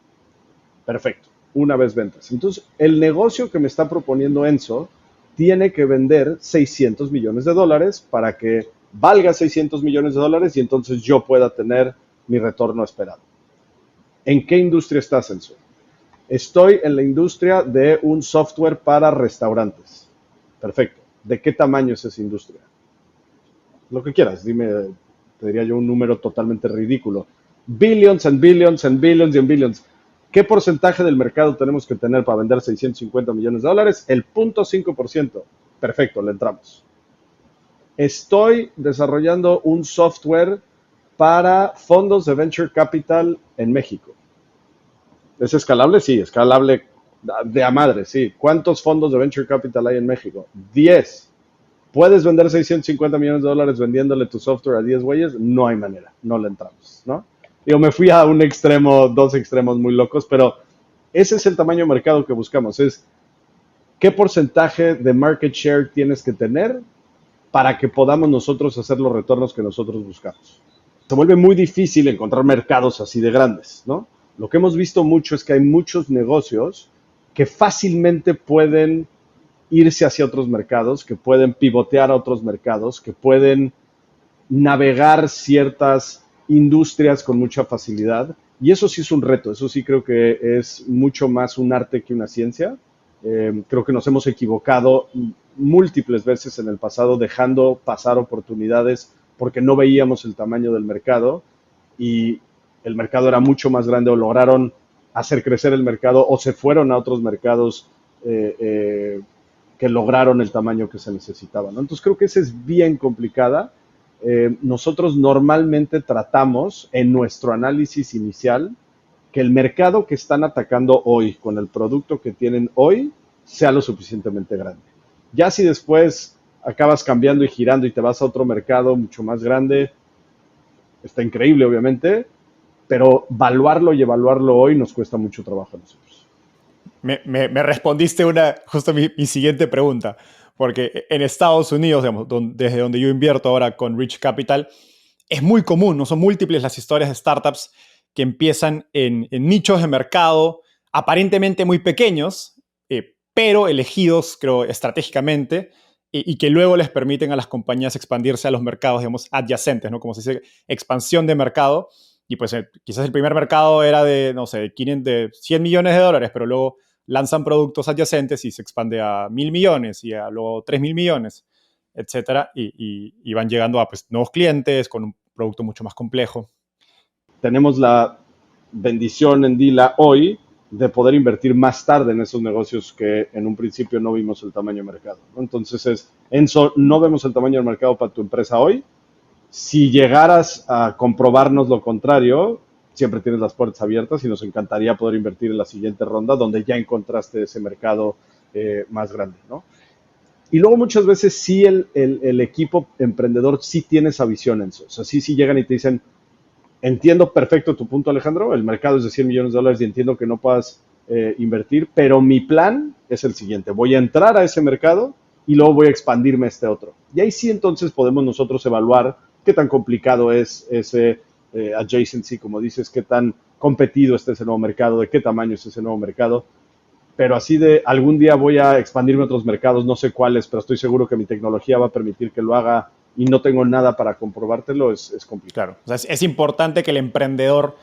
Perfecto, una vez ventas. Entonces, el negocio que me está proponiendo Enso tiene que vender $600 millones para que valga $600 millones y entonces yo pueda tener mi retorno esperado. ¿En qué industria estás, Enso? Estoy en la industria de un software para restaurantes. Perfecto. ¿De qué tamaño es esa industria? Lo que quieras, dime, te diría yo un número totalmente ridículo. Billions and billions and billions and billions. ¿Qué porcentaje del mercado tenemos que tener para vender $650 millones? El 0.5%. Perfecto, le entramos. Estoy desarrollando un software para fondos de venture capital en México. ¿Es escalable? Sí, escalable de a madre, sí. ¿Cuántos fondos de venture capital hay en México? 10. ¿Puedes vender $650 millones vendiéndole tu software a 10 güeyes? No hay manera, no le entramos, ¿no? Yo me fui a un extremo, dos extremos muy locos, pero ese es el tamaño de mercado que buscamos. Es qué porcentaje de market share tienes que tener para que podamos nosotros hacer los retornos que nosotros buscamos. Se vuelve muy difícil encontrar mercados así de grandes, ¿no? Lo que hemos visto mucho es que hay muchos negocios que fácilmente pueden irse hacia otros mercados, que pueden pivotear a otros mercados, que pueden navegar ciertas industrias con mucha facilidad. Y eso sí es un reto, eso sí creo que es mucho más un arte que una ciencia. Creo que nos hemos equivocado múltiples veces en el pasado dejando pasar oportunidades porque no veíamos el tamaño del mercado y el mercado era mucho más grande o lograron hacer crecer el mercado o se fueron a otros mercados que lograron el tamaño que se necesitaba, ¿no? Entonces creo que esa es bien complicada. Nosotros normalmente tratamos en nuestro análisis inicial que el mercado que están atacando hoy con el producto que tienen hoy sea lo suficientemente grande. Ya si después acabas cambiando y girando y te vas a otro mercado mucho más grande, está increíble obviamente, pero valuarlo y evaluarlo hoy nos cuesta mucho trabajo a nosotros. Me respondiste justo mi siguiente pregunta, porque en Estados Unidos, digamos, desde donde yo invierto ahora con Rich Capital, es muy común, no son múltiples las historias de startups que empiezan en nichos de mercado aparentemente muy pequeños, pero elegidos, creo, estratégicamente, y que luego les permiten a las compañías expandirse a los mercados, digamos, adyacentes, ¿no? Como se dice, expansión de mercado. Y pues quizás el primer mercado era de, no sé, de 100 millones de dólares, pero luego lanzan productos adyacentes y se expande a 1.000 millones y a luego 3.000 millones, etcétera, y van llegando a pues, nuevos clientes con un producto mucho más complejo. Tenemos la bendición en Dila hoy de poder invertir más tarde en esos negocios que en un principio no vimos el tamaño de mercado, ¿no? Entonces, Enso, no vemos el tamaño del mercado para tu empresa hoy. Si llegaras a comprobarnos lo contrario, siempre tienes las puertas abiertas y nos encantaría poder invertir en la siguiente ronda donde ya encontraste ese mercado más grande, ¿no? Y luego muchas veces sí el equipo emprendedor sí tiene esa visión, Enso. O sea, sí llegan y te dicen, entiendo perfecto tu punto, Alejandro, el mercado es de 100 millones de dólares y entiendo que no puedas invertir, pero mi plan es el siguiente, voy a entrar a ese mercado y luego voy a expandirme a este otro. Y ahí sí entonces podemos nosotros evaluar qué tan complicado es ese adjacency, como dices, qué tan competido está ese nuevo mercado, de qué tamaño es ese nuevo mercado. Pero así de algún día voy a expandirme a otros mercados, no sé cuáles, pero estoy seguro que mi tecnología va a permitir que lo haga y no tengo nada para comprobártelo, es complicado. Claro, o sea, es importante que el emprendedor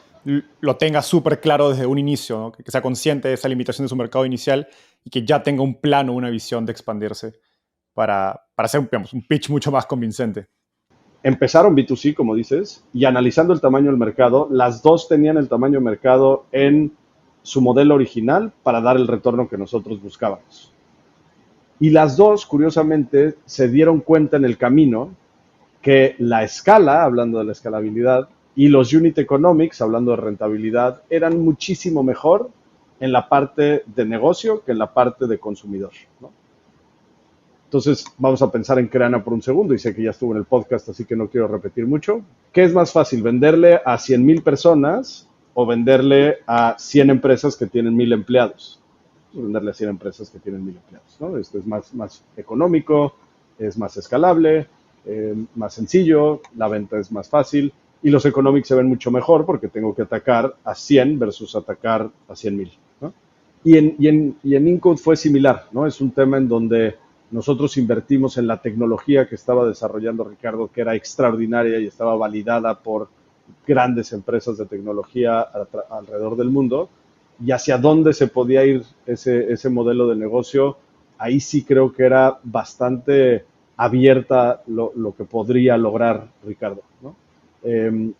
lo tenga súper claro desde un inicio, ¿no? Que sea consciente de esa limitación de su mercado inicial y que ya tenga un plano, una visión de expandirse para hacer digamos, un pitch mucho más convincente. Empezaron B2C, como dices, y analizando el tamaño del mercado, las dos tenían el tamaño de mercado en su modelo original para dar el retorno que nosotros buscábamos. Y las dos, curiosamente, se dieron cuenta en el camino que la escala, hablando de la escalabilidad, y los unit economics, hablando de rentabilidad, eran muchísimo mejor en la parte de negocio que en la parte de consumidor, ¿no? Entonces, vamos a pensar en Creana por un segundo, y sé que ya estuvo en el podcast, así que no quiero repetir mucho. ¿Qué es más fácil, venderle a 100,000 personas o venderle a 100 empresas que tienen 1,000 empleados? Venderle a 100 empresas que tienen 1,000 empleados, ¿no? Esto es más económico, es más escalable, más sencillo, la venta es más fácil y los economics se ven mucho mejor porque tengo que atacar a 100 versus atacar a 100,000, ¿no? Y en Incode fue similar, ¿no? Es un tema en donde nosotros invertimos en la tecnología que estaba desarrollando Ricardo, que era extraordinaria y estaba validada por grandes empresas de tecnología alrededor del mundo, y hacia dónde se podía ir ese modelo de negocio, ahí sí creo que era bastante abierta lo que podría lograr Ricardo, ¿no?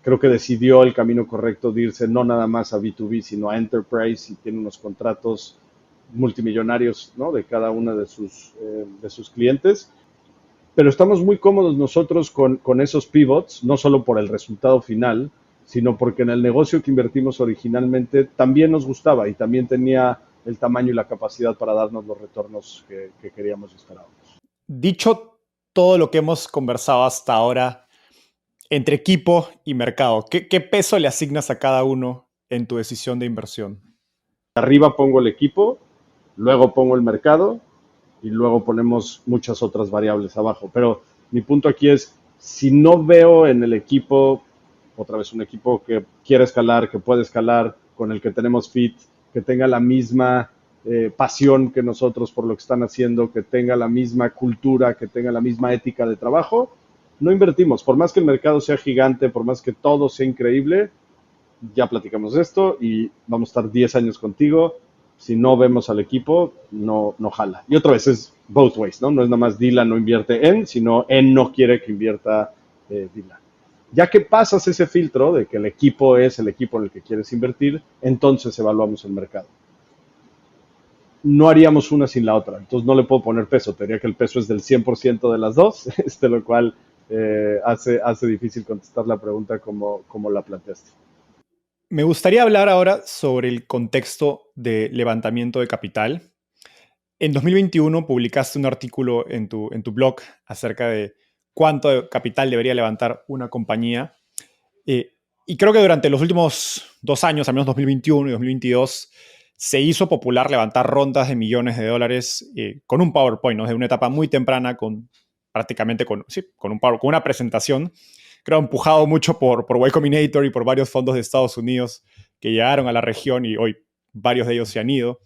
Creo que decidió el camino correcto de irse no nada más a B2B, sino a Enterprise y tiene unos contratos multimillonarios, ¿no? De cada uno de sus clientes. Pero estamos muy cómodos nosotros con esos pivots, no solo por el resultado final, sino porque en el negocio que invertimos originalmente también nos gustaba y también tenía el tamaño y la capacidad para darnos los retornos que queríamos y esperábamos. Dicho todo lo que hemos conversado hasta ahora, entre equipo y mercado, ¿qué peso le asignas a cada uno en tu decisión de inversión? Arriba pongo el equipo, luego pongo el mercado y luego ponemos muchas otras variables abajo. Pero mi punto aquí es, si no veo en el equipo, otra vez un equipo que quiere escalar, que puede escalar, con el que tenemos fit, que tenga la misma pasión que nosotros por lo que están haciendo, que tenga la misma cultura, que tenga la misma ética de trabajo, no invertimos. Por más que el mercado sea gigante, por más que todo sea increíble, ya platicamos de esto y vamos a estar 10 años contigo. Si no vemos al equipo, no jala. Y otra vez es both ways, ¿no? No es nada más Dylan no invierte en, sino en no quiere que invierta Dylan. Ya que pasas ese filtro de que el equipo es el equipo en el que quieres invertir, entonces evaluamos el mercado. No haríamos una sin la otra, entonces no le puedo poner peso, te diría que el peso es del 100% de las dos, lo cual hace difícil contestar la pregunta como la planteaste. Me gustaría hablar ahora sobre el contexto de levantamiento de capital. En 2021 publicaste un artículo en tu blog acerca de cuánto capital debería levantar una compañía. Y creo que durante los últimos 2 años, al menos 2021 y 2022, se hizo popular levantar rondas de millones de dólares con un PowerPoint, ¿no? Desde una etapa muy temprana, prácticamente con una presentación. Creo empujado mucho por Y Combinator y por varios fondos de Estados Unidos que llegaron a la región y hoy varios de ellos se han ido.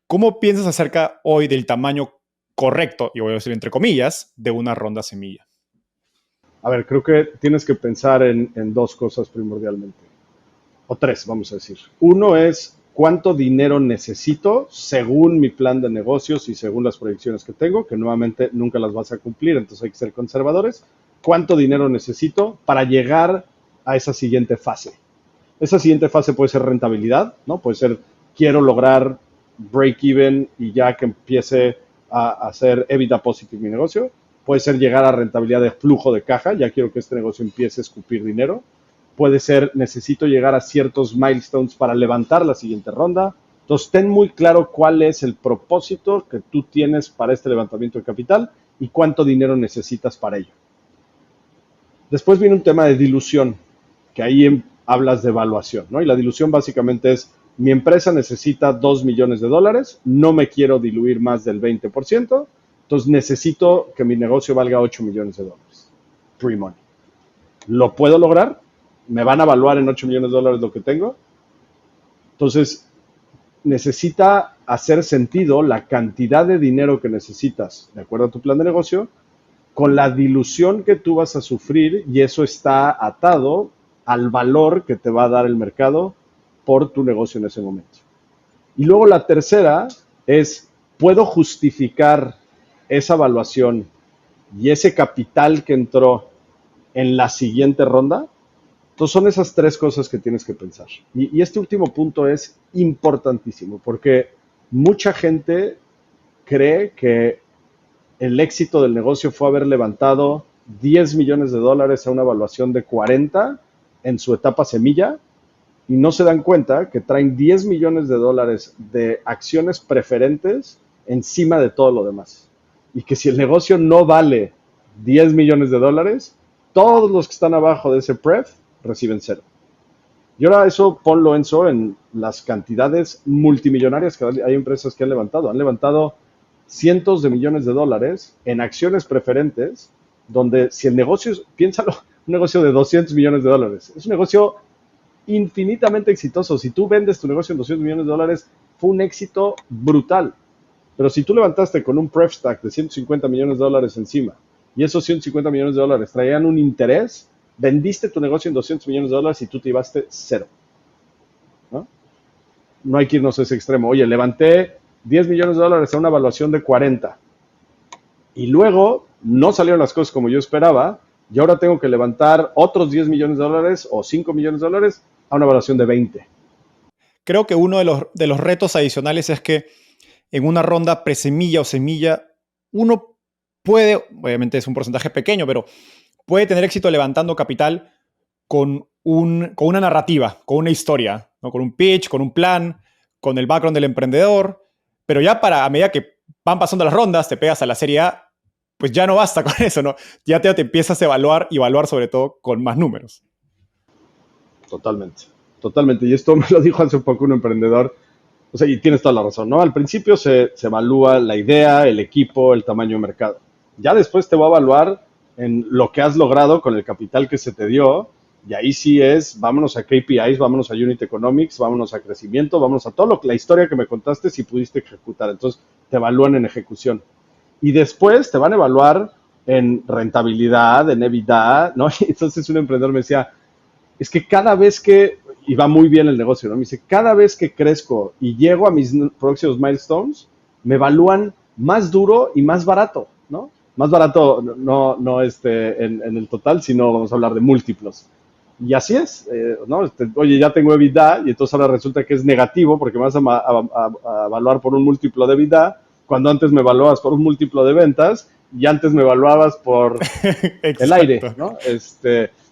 ¿Cómo piensas acerca hoy del tamaño correcto, y voy a decir entre comillas, de una ronda semilla? A ver, creo que tienes que pensar en dos cosas primordialmente, o tres, vamos a decir. Uno es cuánto dinero necesito según mi plan de negocios y según las proyecciones que tengo, que nuevamente nunca las vas a cumplir, entonces hay que ser conservadores. ¿Cuánto dinero necesito para llegar a esa siguiente fase? Esa siguiente fase puede ser rentabilidad, ¿no? Puede ser quiero lograr break-even y ya que empiece a hacer EBITDA positive mi negocio. Puede ser llegar a rentabilidad de flujo de caja, ya quiero que este negocio empiece a escupir dinero. Puede ser necesito llegar a ciertos milestones para levantar la siguiente ronda. Entonces, ten muy claro cuál es el propósito que tú tienes para este levantamiento de capital y cuánto dinero necesitas para ello. Después viene un tema de dilución, que ahí hablas de evaluación, ¿no? Y la dilución básicamente es, mi empresa necesita 2 millones de dólares, no me quiero diluir más del 20%, entonces necesito que mi negocio valga 8 millones de dólares. Pre-money. ¿Lo puedo lograr? ¿Me van a evaluar en 8 millones de dólares lo que tengo? Entonces, necesita hacer sentido la cantidad de dinero que necesitas, de acuerdo a tu plan de negocio, con la dilución que tú vas a sufrir, y eso está atado al valor que te va a dar el mercado por tu negocio en ese momento. Y luego la tercera es, ¿puedo justificar esa evaluación y ese capital que entró en la siguiente ronda? Entonces son esas tres cosas que tienes que pensar. Y este último punto es importantísimo porque mucha gente cree que el éxito del negocio fue haber levantado 10 millones de dólares a una evaluación de 40 en su etapa semilla y no se dan cuenta que traen 10 millones de dólares de acciones preferentes encima de todo lo demás. Y que si el negocio no vale 10 millones de dólares, todos los que están abajo de ese pref reciben cero. Y ahora eso ponlo, Enzo, en las cantidades multimillonarias que hay empresas que han levantado. Han levantado cientos de millones de dólares en acciones preferentes, donde si el negocio, piénsalo, un negocio de 200 millones de dólares, es un negocio infinitamente exitoso. Si tú vendes tu negocio en 200 millones de dólares, fue un éxito brutal. Pero si tú levantaste con un pref stack de 150 millones de dólares encima y esos 150 millones de dólares traían un interés, vendiste tu negocio en 200 millones de dólares y tú te llevaste cero. ¿No? No hay que irnos a ese extremo. Oye, levanté 10 millones de dólares a una evaluación de 40 y luego no salieron las cosas como yo esperaba y ahora tengo que levantar otros 10 millones de dólares o 5 millones de dólares a una evaluación de 20. Creo que uno de los retos adicionales es que en una ronda presemilla o semilla, uno puede, obviamente es un porcentaje pequeño, pero puede tener éxito levantando capital con una narrativa, con una historia, ¿no? Con un pitch, con un plan, con el background del emprendedor, pero ya a medida que van pasando las rondas, te pegas a la serie A, pues ya no basta con eso, ¿no? Ya te empiezas a evaluar y evaluar sobre todo con más números. Totalmente, totalmente. Y esto me lo dijo hace poco un emprendedor. O sea, y tienes toda la razón, ¿no? Al principio se evalúa la idea, el equipo, el tamaño de mercado. Ya después te va a evaluar en lo que has logrado con el capital que se te dio. Y ahí sí es, vámonos a KPIs, vámonos a Unit Economics, vámonos a crecimiento, vámonos a todo la historia que me contaste si pudiste ejecutar. Entonces, te evalúan en ejecución. Y después te van a evaluar en rentabilidad, en EBITDA, ¿no? Y entonces un emprendedor me decía, es que cada vez que, y va muy bien el negocio, ¿no? Me dice, cada vez que crezco y llego a mis próximos milestones, me evalúan más duro y más barato, ¿no? Más barato no en el total, sino vamos a hablar de múltiplos. Y así es, ¿no? Oye, ya tengo EBITDA y entonces ahora resulta que es negativo porque me vas a evaluar por un múltiplo de EBITDA, cuando antes me evaluabas por un múltiplo de ventas y antes me evaluabas por el aire, Exacto. ¿no?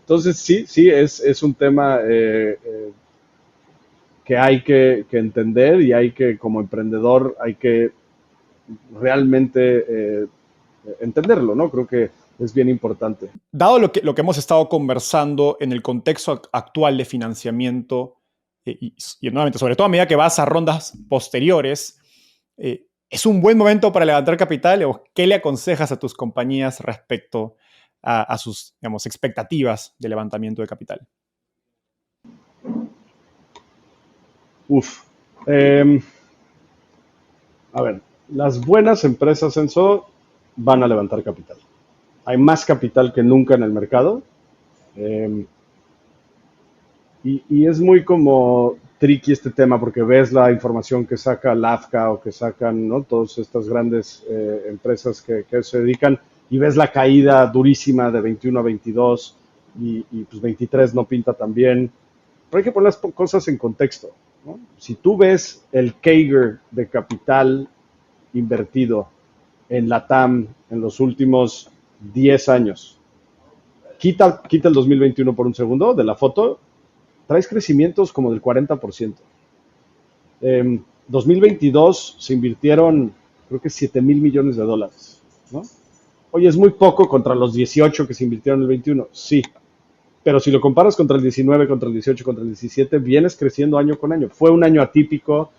Entonces, sí, es un tema que hay que entender y hay que, como emprendedor, hay que realmente entenderlo, ¿no? Creo que es bien importante. Dado lo que hemos estado conversando en el contexto actual de financiamiento, y nuevamente, sobre todo a medida que vas a rondas posteriores, ¿es un buen momento para levantar capital o qué le aconsejas a tus compañías respecto a sus, digamos, expectativas de levantamiento de capital? Uf. Eh, a ver, las buenas empresas, Enzo, van a levantar capital. Hay más capital que nunca en el mercado. Eh, y es muy como tricky este tema porque ves la información que saca LAFCA o que sacan, ¿no? Todas estas grandes empresas que se dedican y ves la caída durísima de 21 a 22 y pues 23 no pinta tan bien. Pero hay que poner las cosas en contexto, ¿no? Si tú ves el CAGR de capital invertido en la TAM en los últimos 10 años, quita el 2021 por un segundo de la foto, traes crecimientos como del 40%. En 2022 se invirtieron, creo que 7 mil millones de dólares, ¿no? Oye, es muy poco contra los 18 que se invirtieron en el 21, sí, pero si lo comparas contra el 19, contra el 18, contra el 17, vienes creciendo año con año. Fue un año atípico,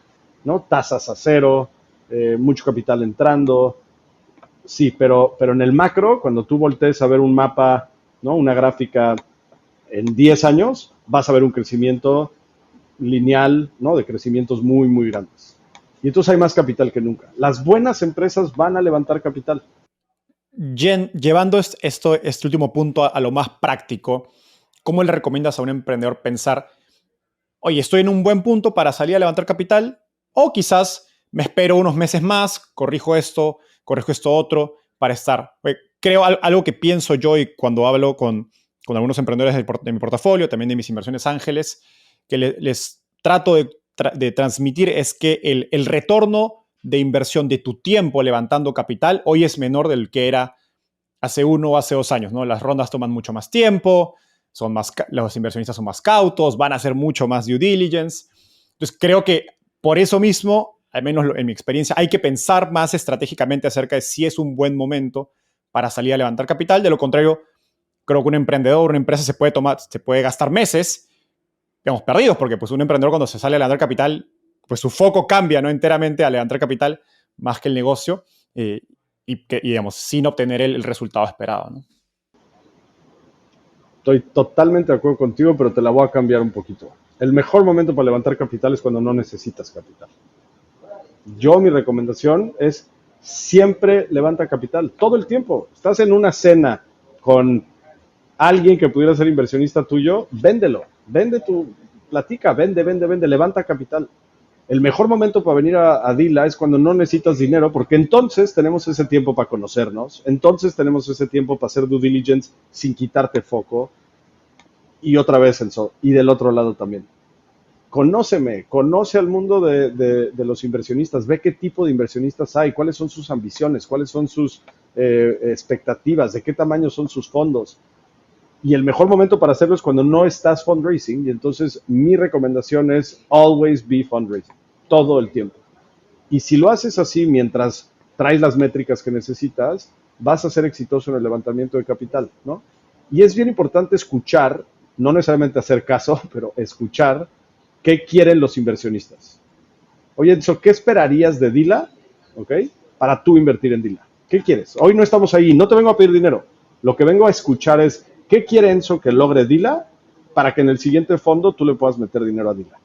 ¿no? Tasas a cero, mucho capital entrando, sí, pero en el macro, cuando tú voltees a ver un mapa, ¿no? Una gráfica en 10 años, vas a ver un crecimiento lineal, ¿no? De crecimientos muy, muy grandes. Y entonces hay más capital que nunca. Las buenas empresas van a levantar capital. Llevando este último punto a lo más práctico, ¿cómo le recomiendas a un emprendedor pensar, oye, estoy en un buen punto para salir a levantar capital? O quizás me espero unos meses más, corrijo esto otro para estar. Creo algo que pienso yo y cuando hablo con algunos emprendedores de mi portafolio, también de mis inversiones ángeles, que les trato de transmitir es que el retorno de inversión de tu tiempo levantando capital hoy es menor del que era hace 1 o hace 2 años, ¿no? Las rondas toman mucho más tiempo, los inversionistas son más cautos, van a hacer mucho más due diligence. Entonces, creo que por eso mismo, al menos en mi experiencia, hay que pensar más estratégicamente acerca de si es un buen momento para salir a levantar capital. De lo contrario, creo que un emprendedor, una empresa se puede gastar meses, digamos, perdidos, porque pues un emprendedor cuando se sale a levantar capital, pues su foco cambia, ¿no? Enteramente a levantar capital más que el negocio. eh, digamos, sin obtener el resultado esperado, ¿no? Estoy totalmente de acuerdo contigo, pero te la voy a cambiar un poquito. El mejor momento para levantar capital es cuando no necesitas capital. Mi recomendación es siempre levanta capital, todo el tiempo. Estás en una cena con alguien que pudiera ser inversionista tuyo, véndelo, vende tu, platica, vende, levanta capital. El mejor momento para venir a Dila es cuando no necesitas dinero, porque entonces tenemos ese tiempo para conocernos, entonces tenemos ese tiempo para hacer due diligence sin quitarte foco, y otra vez y del otro lado también. Conóceme, conoce al mundo de los inversionistas, ve qué tipo de inversionistas hay, cuáles son sus ambiciones, cuáles son sus expectativas, de qué tamaño son sus fondos. Y el mejor momento para hacerlo es cuando no estás fundraising, y entonces mi recomendación es always be fundraising, todo el tiempo. Y si lo haces así mientras traes las métricas que necesitas, vas a ser exitoso en el levantamiento de capital, ¿no? Y es bien importante escuchar, no necesariamente hacer caso, pero escuchar qué quieren los inversionistas. Oye, Enzo, ¿qué esperarías de Dila, ok, para tú invertir en Dila? ¿Qué quieres? Hoy no estamos ahí, no te vengo a pedir dinero. Lo que vengo a escuchar es, ¿qué quiere Enzo que logre Dila para que en el siguiente fondo tú le puedas meter dinero a Dila?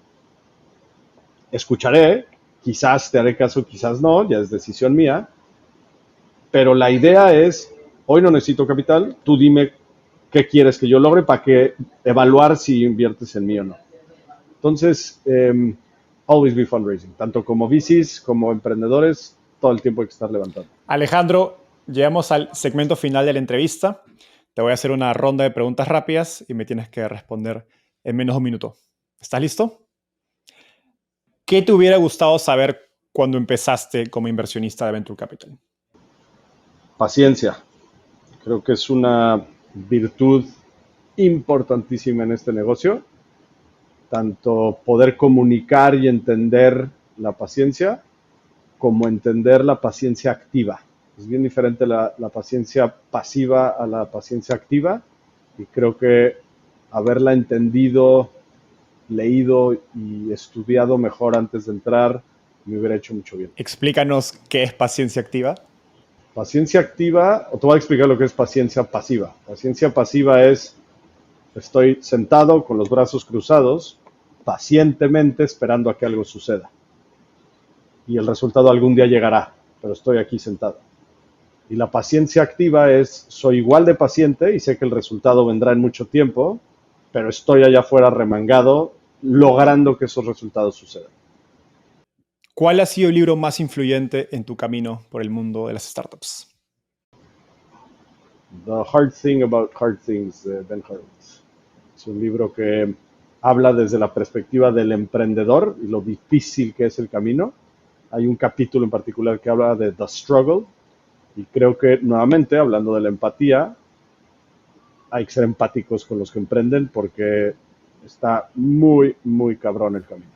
Escucharé, quizás te haré caso, quizás no, ya es decisión mía, pero la idea es, hoy no necesito capital, tú dime qué quieres que yo logre para que evaluar si inviertes en mí o no. Entonces, always be fundraising, tanto como VCs, como emprendedores, todo el tiempo hay que estar levantando. Alejandro, llegamos al segmento final de la entrevista. Te voy a hacer una ronda de preguntas rápidas y me tienes que responder en menos de un minuto. ¿Estás listo? ¿Qué te hubiera gustado saber cuando empezaste como inversionista de Venture Capital? Paciencia, creo que es una virtud importantísima en este negocio, tanto poder comunicar y entender la paciencia, como entender la paciencia activa. Es bien diferente la paciencia pasiva a la paciencia activa, y creo que haberla entendido, leído y estudiado mejor antes de entrar me hubiera hecho mucho bien. Explícanos qué es paciencia activa. Paciencia activa, o te voy a explicar lo que es paciencia pasiva. Paciencia pasiva es, estoy sentado con los brazos cruzados, pacientemente esperando a que algo suceda. Y el resultado algún día llegará, pero estoy aquí sentado. Y la paciencia activa es, soy igual de paciente y sé que el resultado vendrá en mucho tiempo, pero estoy allá afuera remangado, logrando que esos resultados sucedan. ¿Cuál ha sido el libro más influyente en tu camino por el mundo de las startups? The Hard Thing About Hard Things, de Ben Horowitz. Es un libro que habla desde la perspectiva del emprendedor y lo difícil que es el camino. Hay un capítulo en particular que habla de The Struggle, y creo que, nuevamente, hablando de la empatía, hay que ser empáticos con los que emprenden porque está muy, muy cabrón el camino.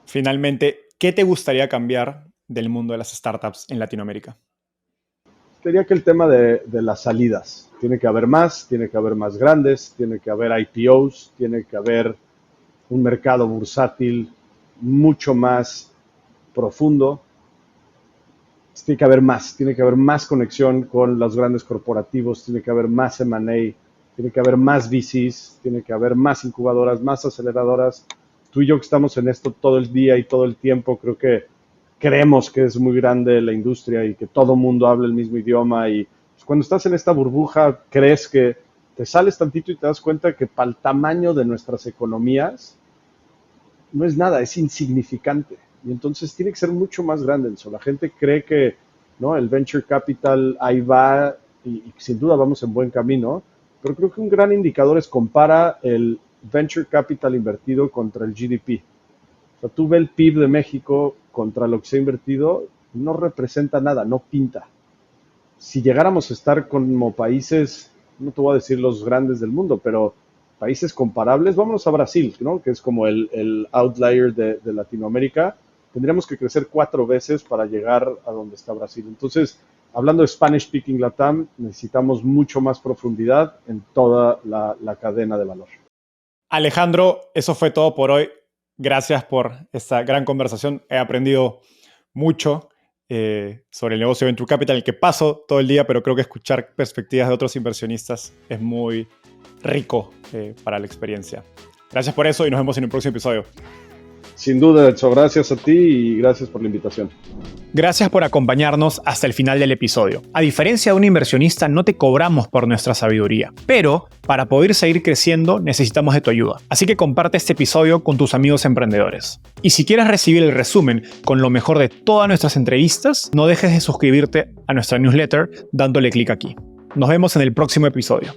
Finalmente, ¿qué te gustaría cambiar del mundo de las startups en Latinoamérica? Diría que el tema de las salidas. Tiene que haber más grandes, tiene que haber IPOs, tiene que haber un mercado bursátil mucho más profundo. Tiene que haber más conexión con los grandes corporativos, tiene que haber más M&A, tiene que haber más VCs, tiene que haber más incubadoras, más aceleradoras. Tú y yo que estamos en esto todo el día y todo el tiempo, creo que creemos que es muy grande la industria y que todo mundo habla el mismo idioma, y pues, cuando estás en esta burbuja crees que te sales tantito y te das cuenta que para el tamaño de nuestras economías no es nada, es insignificante. Y entonces tiene que ser mucho más grande eso. La gente cree que, ¿no?, el venture capital ahí va, y sin duda vamos en buen camino, pero creo que un gran indicador es compara el venture capital invertido contra el GDP. O sea, tú ves el PIB de México contra lo que se ha invertido, no representa nada, no pinta. Si llegáramos a estar como países, no te voy a decir los grandes del mundo, pero países comparables, vámonos a Brasil, ¿no?, que es como el outlier de Latinoamérica, tendríamos que crecer 4 veces para llegar a donde está Brasil. Entonces, hablando de Spanish Speaking Latam, necesitamos mucho más profundidad en toda la cadena de valor. Alejandro, eso fue todo por hoy. Gracias por esta gran conversación. He aprendido mucho sobre el negocio de Venture Capital, en el que paso todo el día, pero creo que escuchar perspectivas de otros inversionistas es muy rico para la experiencia. Gracias por eso y nos vemos en un próximo episodio. Sin duda, Edson, gracias a ti y gracias por la invitación. Gracias por acompañarnos hasta el final del episodio. A diferencia de un inversionista, no te cobramos por nuestra sabiduría, pero para poder seguir creciendo necesitamos de tu ayuda. Así que comparte este episodio con tus amigos emprendedores. Y si quieres recibir el resumen con lo mejor de todas nuestras entrevistas, no dejes de suscribirte a nuestra newsletter dándole clic aquí. Nos vemos en el próximo episodio.